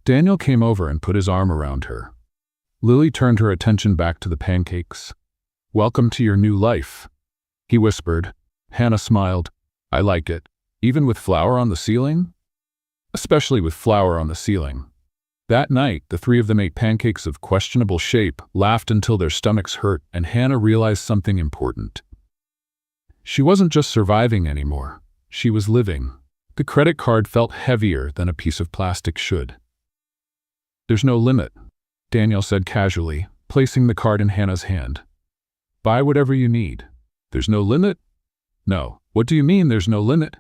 A: Daniel came over and put his arm around her. Lily turned her attention back to the pancakes. Welcome to your new life, he whispered. Hannah smiled. I like it. Even with flour on the ceiling? Especially with flour on the ceiling. That night, the three of them ate pancakes of questionable shape, laughed until their stomachs hurt, and Hannah realized something important. She wasn't just surviving anymore. She was living. The credit card felt heavier than a piece of plastic should. There's no limit, Daniel said casually, placing the card in Hannah's hand. Buy whatever you need. There's no limit? No. What do you mean there's no limit?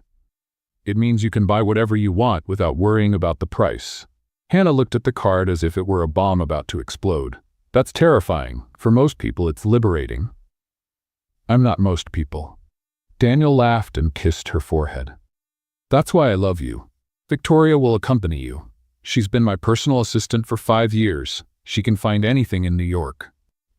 A: It means you can buy whatever you want without worrying about the price. Hannah looked at the card as if it were a bomb about to explode. That's terrifying. For most people, it's liberating. I'm not most people. Daniel laughed and kissed her forehead. That's why I love you. Victoria will accompany you. She's been my personal assistant for 5 years. She can find anything in New York.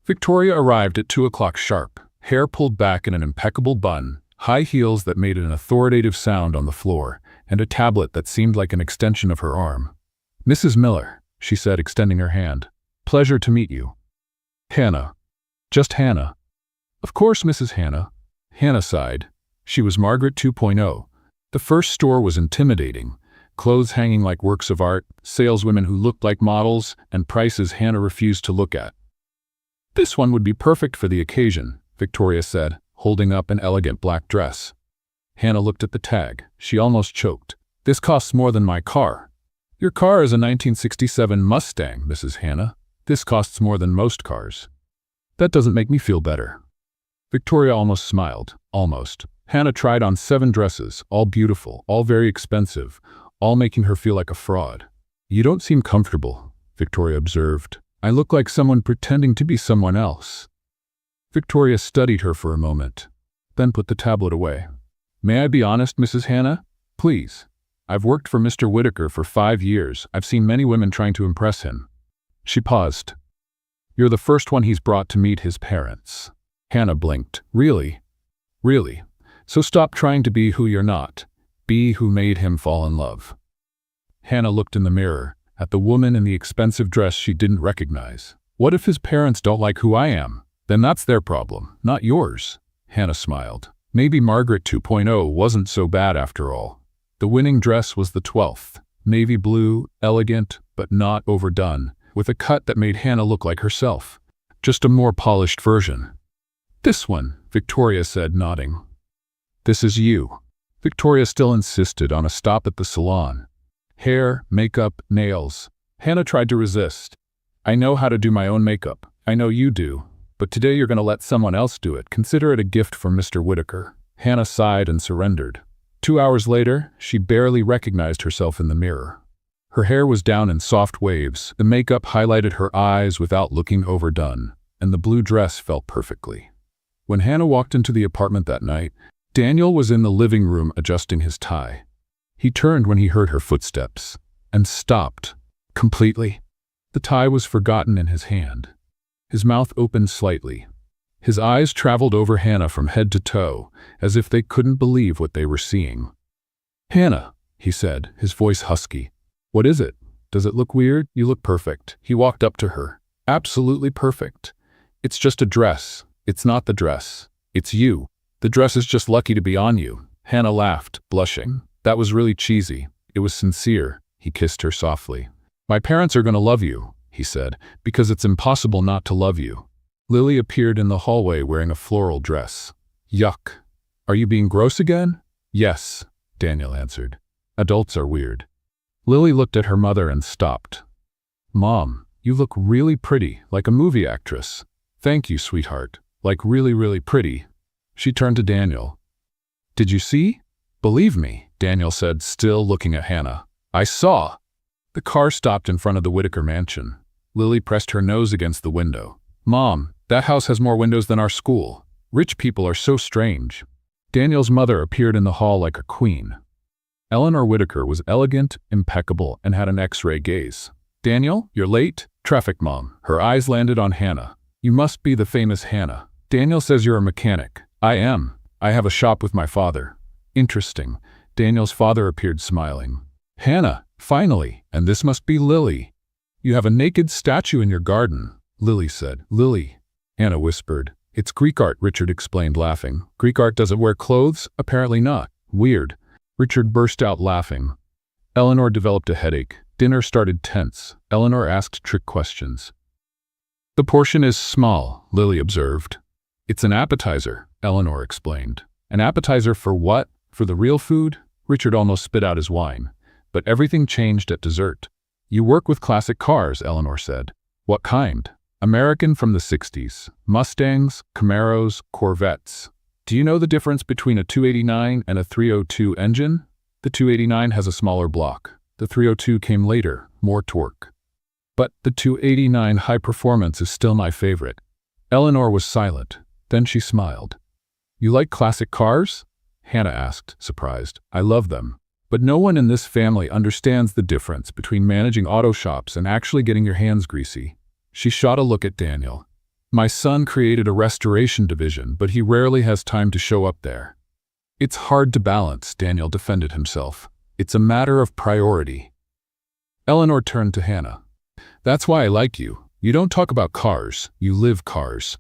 A: Victoria arrived at 2 o'clock sharp, hair pulled back in an impeccable bun, high heels that made an authoritative sound on the floor, and a tablet that seemed like an extension of her arm. Mrs. Miller, she said, extending her hand. Pleasure to meet you. Hannah. Just Hannah. Of course, Mrs. Hannah. Hannah sighed. She was Margaret 2.0. The first store was intimidating. Clothes hanging like works of art, saleswomen who looked like models, and prices Hannah refused to look at. This one would be perfect for the occasion, Victoria said, holding up an elegant black dress. Hannah looked at the tag. She almost choked. This costs more than my car. Your car is a 1967 Mustang, Mrs. Hannah. This costs more than most cars. That doesn't make me feel better. Victoria almost smiled. Almost. Hannah tried on 7 dresses, all beautiful, all very expensive, all making her feel like a fraud. You don't seem comfortable, Victoria observed. I look like someone pretending to be someone else. Victoria studied her for a moment, then put the tablet away. May I be honest, Mrs. Hannah? Please. I've worked for Mr. Whitaker for 5 years. I've seen many women trying to impress him. She paused. You're the first one he's brought to meet his parents. Hannah blinked. Really? Really? So stop trying to be who you're not. Be who made him fall in love. Hannah looked in the mirror, at the woman in the expensive dress she didn't recognize. What if his parents don't like who I am? Then that's their problem, not yours. Hannah smiled. Maybe Margaret 2.0 wasn't so bad after all. The winning dress was the 12th, navy blue, elegant, but not overdone, with a cut that made Hannah look like herself. Just a more polished version. This one, Victoria said, nodding. This is you. Victoria still insisted on a stop at the salon. Hair, makeup, nails. Hannah tried to resist. I know how to do my own makeup. I know you do. But today you're going to let someone else do it. Consider it a gift from Mr. Whitaker." Hannah sighed and surrendered. 2 hours later, she barely recognized herself in the mirror. Her hair was down in soft waves, the makeup highlighted her eyes without looking overdone, and the blue dress felt perfectly. When Hannah walked into the apartment that night, Daniel was in the living room adjusting his tie. He turned when he heard her footsteps, and stopped, completely. The tie was forgotten in his hand. His mouth opened slightly. His eyes traveled over Hannah from head to toe, as if they couldn't believe what they were seeing. "Hannah," he said, his voice husky. "What is it? Does it look weird? You look perfect." He walked up to her. "Absolutely perfect. It's just a dress. It's not the dress. It's you. The dress is just lucky to be on you." Hannah laughed, blushing. "That was really cheesy. It was sincere." He kissed her softly. "My parents are going to love you," he said, "because it's impossible not to love you." Lily appeared in the hallway wearing a floral dress. "Yuck. Are you being gross again?" "Yes," Daniel answered. "Adults are weird." Lily looked at her mother and stopped. "Mom, you look really pretty, like a movie actress." "Thank you, sweetheart. Like really, really pretty." She turned to Daniel. "Did you see?" "Believe me," Daniel said, still looking at Hannah. "I saw." The car stopped in front of the Whitaker mansion. Lily pressed her nose against the window. "Mom, that house has more windows than our school. Rich people are so strange." Daniel's mother appeared in the hall like a queen. Eleanor Whitaker was elegant, impeccable, and had an X-ray gaze. "Daniel, you're late?" "Traffic, Mom." Her eyes landed on Hannah. "You must be the famous Hannah. Daniel says you're a mechanic." "I am. I have a shop with my father." "Interesting." Daniel's father appeared smiling. "Hannah, finally, and this must be Lily." "You have a naked statue in your garden," Lily said. "Lily," Hannah whispered. "It's Greek art," Richard explained, laughing. "Greek art doesn't wear clothes? Apparently not. Weird." Richard burst out laughing. Eleanor developed a headache. Dinner started tense. Eleanor asked trick questions. "The portion is small," Lily observed. "It's an appetizer," Eleanor explained. "An appetizer for what? For the real food?" Richard almost spit out his wine. But everything changed at dessert. "You work with classic cars," Eleanor said. "What kind?" "American from the 60s. Mustangs, Camaros, Corvettes." "Do you know the difference between a 289 and a 302 engine?" "The 289 has a smaller block. The 302 came later, more torque. But the 289 high performance is still my favorite." Eleanor was silent. Then she smiled. "You like classic cars?" Hannah asked, surprised. "I love them. But no one in this family understands the difference between managing auto shops and actually getting your hands greasy." She shot a look at Daniel. "My son created a restoration division, but he rarely has time to show up there." "It's hard to balance," Daniel defended himself. "It's a matter of priority." Eleanor turned to Hannah. "That's why I like you. You don't talk about cars, you live cars."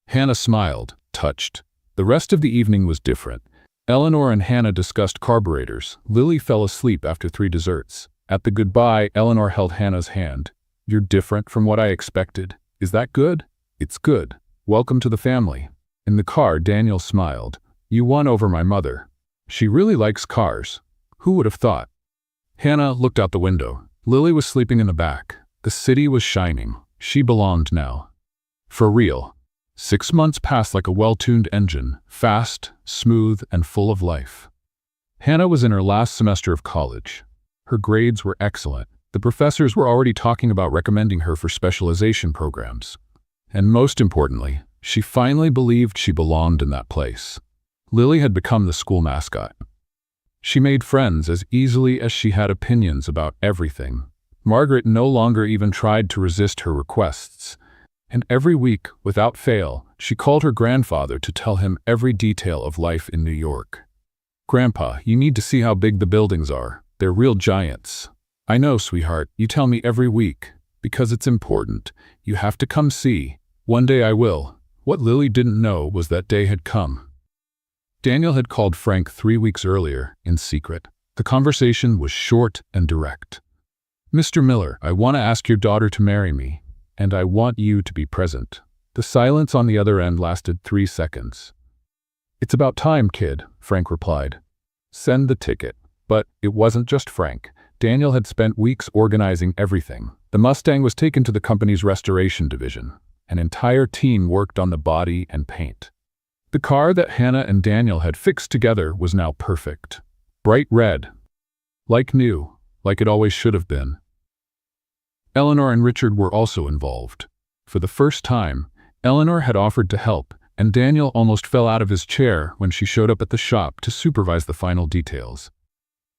A: Hannah smiled, touched. The rest of the evening was different. Eleanor and Hannah discussed carburetors. Lily fell asleep after 3 desserts. At the goodbye, Eleanor held Hannah's hand. "You're different from what I expected. Is that good?" "It's good. Welcome to the family." In the car, Daniel smiled. "You won over my mother. She really likes cars. Who would have thought?" Hannah looked out the window. Lily was sleeping in the back. The city was shining. She belonged now. For real. 6 months passed like a well-tuned engine, fast, smooth, and full of life. Hannah was in her last semester of college. Her grades were excellent. The professors were already talking about recommending her for specialization programs. And most importantly, she finally believed she belonged in that place. Lily had become the school mascot. She made friends as easily as she had opinions about everything. Margaret no longer even tried to resist her requests. And every week, without fail, she called her grandfather to tell him every detail of life in New York. "Grandpa, you need to see how big the buildings are. They're real giants." "I know, sweetheart. You tell me every week. Because it's important. You have to come see. One day I will." What Lily didn't know was that day had come. Daniel had called Frank 3 weeks earlier, in secret. The conversation was short and direct. "Mr. Miller, I want to ask your daughter to marry me, and I want you to be present." The silence on the other end lasted 3 seconds. "It's about time, kid," Frank replied. "Send the ticket." But it wasn't just Frank. Daniel had spent weeks organizing everything. The Mustang was taken to the company's restoration division. An entire team worked on the body and paint. The car that Hannah and Daniel had fixed together was now perfect. Bright red. Like new, like it always should have been. Eleanor and Richard were also involved. For the first time, Eleanor had offered to help, and Daniel almost fell out of his chair when she showed up at the shop to supervise the final details.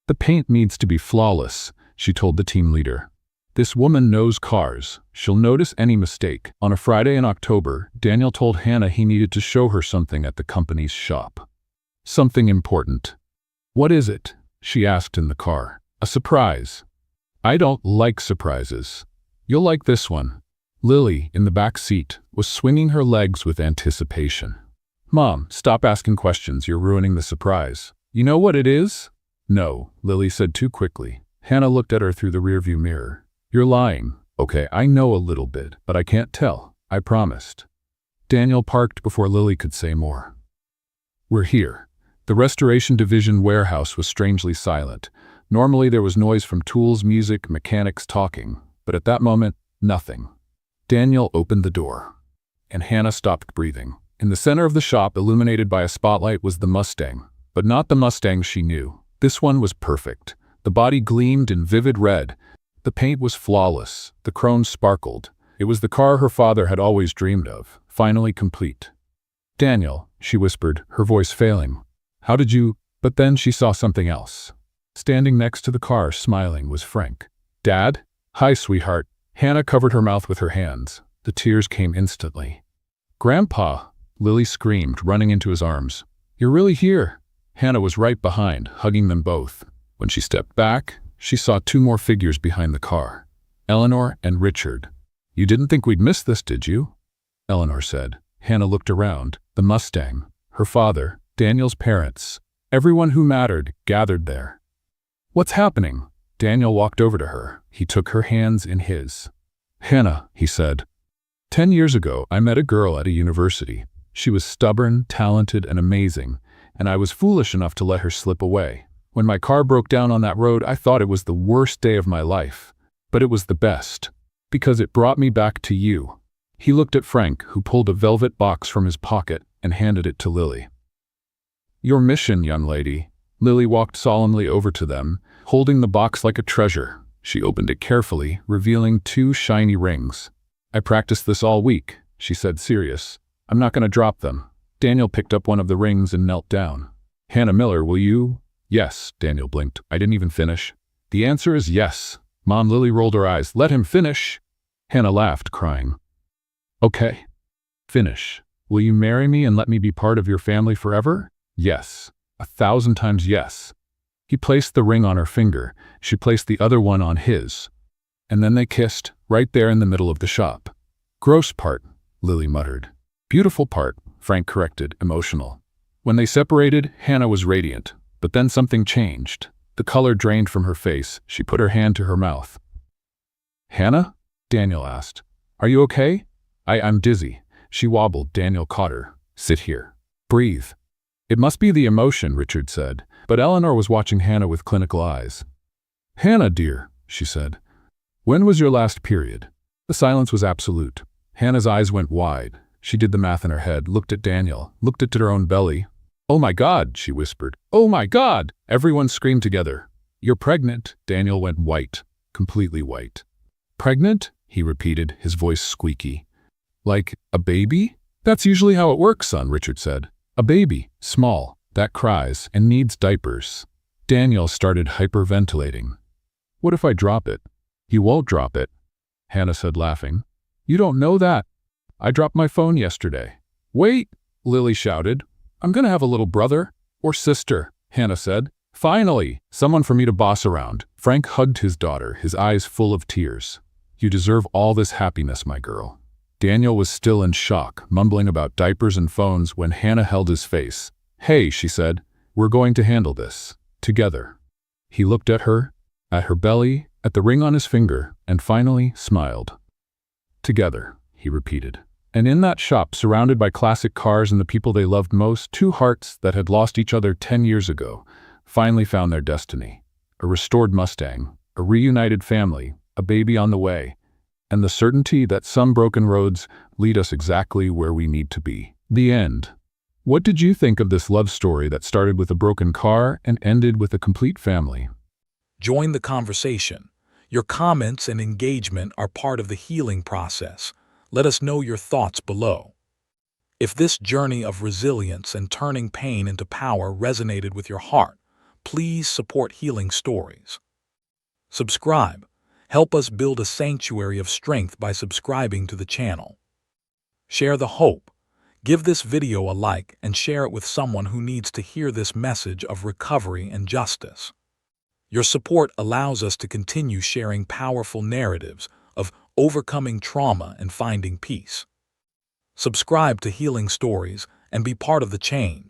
A: "The paint needs to be flawless," she told the team leader. "This woman knows cars. She'll notice any mistake." On a Friday in October, Daniel told Hannah he needed to show her something at the company's shop. Something important. "What is it?" she asked in the car. "A surprise." "I don't like surprises." "You'll like this one." Lily, in the back seat, was swinging her legs with anticipation. "Mom, stop asking questions. You're ruining the surprise." "You know what it is?" "No," Lily said too quickly. Hannah looked at her through the rearview mirror. "You're lying." "Okay, I know a little bit, but I can't tell. I promised." Daniel parked before Lily could say more. "We're here." The restoration division warehouse was strangely silent. Normally there was noise from tools, music, mechanics talking, but at that moment, nothing. Daniel opened the door, and Hannah stopped breathing. In the center of the shop, illuminated by a spotlight, was the Mustang, but not the Mustang she knew. This one was perfect. The body gleamed in vivid red. The paint was flawless. The chrome sparkled. It was the car her father had always dreamed of, finally complete. "Daniel," she whispered, her voice failing. "How did you—" But then she saw something else. Standing next to the car, smiling, was Frank. "Dad?" "Hi, sweetheart." Hannah covered her mouth with her hands. The tears came instantly. "Grandpa!" Lily screamed, running into his arms. "You're really here?" Hannah was right behind, hugging them both. When she stepped back, she saw two more figures behind the car. Eleanor and Richard. "You didn't think we'd miss this, did you?" Eleanor said. Hannah looked around. The Mustang, her father, Daniel's parents, everyone who mattered, gathered there. "What's happening?" Daniel walked over to her. He took her hands in his. "Hannah," he said. 10 years ago, I met a girl at a university. She was stubborn, talented, and amazing, and I was foolish enough to let her slip away. When my car broke down on that road, I thought it was the worst day of my life. But it was the best, because it brought me back to you." He looked at Frank, who pulled a velvet box from his pocket and handed it to Lily. "Your mission, young lady." Lily walked solemnly over to them, holding the box like a treasure. She opened it carefully, revealing 2 shiny rings. "I practiced this all week," she said, serious. "I'm not going to drop them." Daniel picked up one of the rings and knelt down. "Hannah Miller, will you?" "Yes," Daniel blinked. "I didn't even finish." "The answer is yes." Mom, Lily rolled her eyes. "Let him finish." Hannah laughed, crying. "Okay. Finish. Will you marry me and let me be part of your family forever?" "Yes. 1,000 times yes." He placed the ring on her finger. She placed the other one on his. And then they kissed, right there in the middle of the shop. "Gross part," Lily muttered. "Beautiful part," Frank corrected, emotional. When they separated, Hannah was radiant. But then something changed. The color drained from her face. She put her hand to her mouth. "Hannah?" Daniel asked. "Are you okay?" I'm dizzy." She wobbled. Daniel caught her. "Sit here. Breathe." "It must be the emotion," Richard said. But Eleanor was watching Hannah with clinical eyes. "Hannah, dear," she said. "When was your last period?" The silence was absolute. Hannah's eyes went wide. She did the math in her head, looked at Daniel, looked at her own belly. "Oh my God," she whispered. "Oh my God!" Everyone screamed together. "You're pregnant." Daniel went white, completely white. "Pregnant?" he repeated, his voice squeaky. "Like a baby?" "That's usually how it works, son," Richard said. "A baby, small, that cries and needs diapers." Daniel started hyperventilating. "What if I drop it?" "You won't drop it," Hannah said, laughing. "You don't know that. I dropped my phone yesterday." "Wait," Lily shouted. "I'm gonna have a little brother or sister," Hannah said. "Finally, someone for me to boss around." Frank hugged his daughter, his eyes full of tears. "You deserve all this happiness, my girl." Daniel was still in shock, mumbling about diapers and phones when Hannah held his face. "Hey," she said, "we're going to handle this. Together." He looked at her belly, at the ring on his finger, and finally smiled. "Together," he repeated. And in that shop, surrounded by classic cars and the people they loved most, 2 hearts that had lost each other 10 years ago finally found their destiny. A restored Mustang, a reunited family, a baby on the way, and the certainty that some broken roads lead us exactly where we need to be. The end. What did you think of this love story that started with a broken car and ended with a complete family?
B: Join the conversation. Your comments and engagement are part of the healing process. Let us know your thoughts below. If this journey of resilience and turning pain into power resonated with your heart, please support Healing Stories. Subscribe. Help us build a sanctuary of strength by subscribing to the channel. Share the hope. Give this video a like and share it with someone who needs to hear this message of recovery and justice. Your support allows us to continue sharing powerful narratives of overcoming trauma and finding peace. Subscribe to Healing Stories and be part of the change.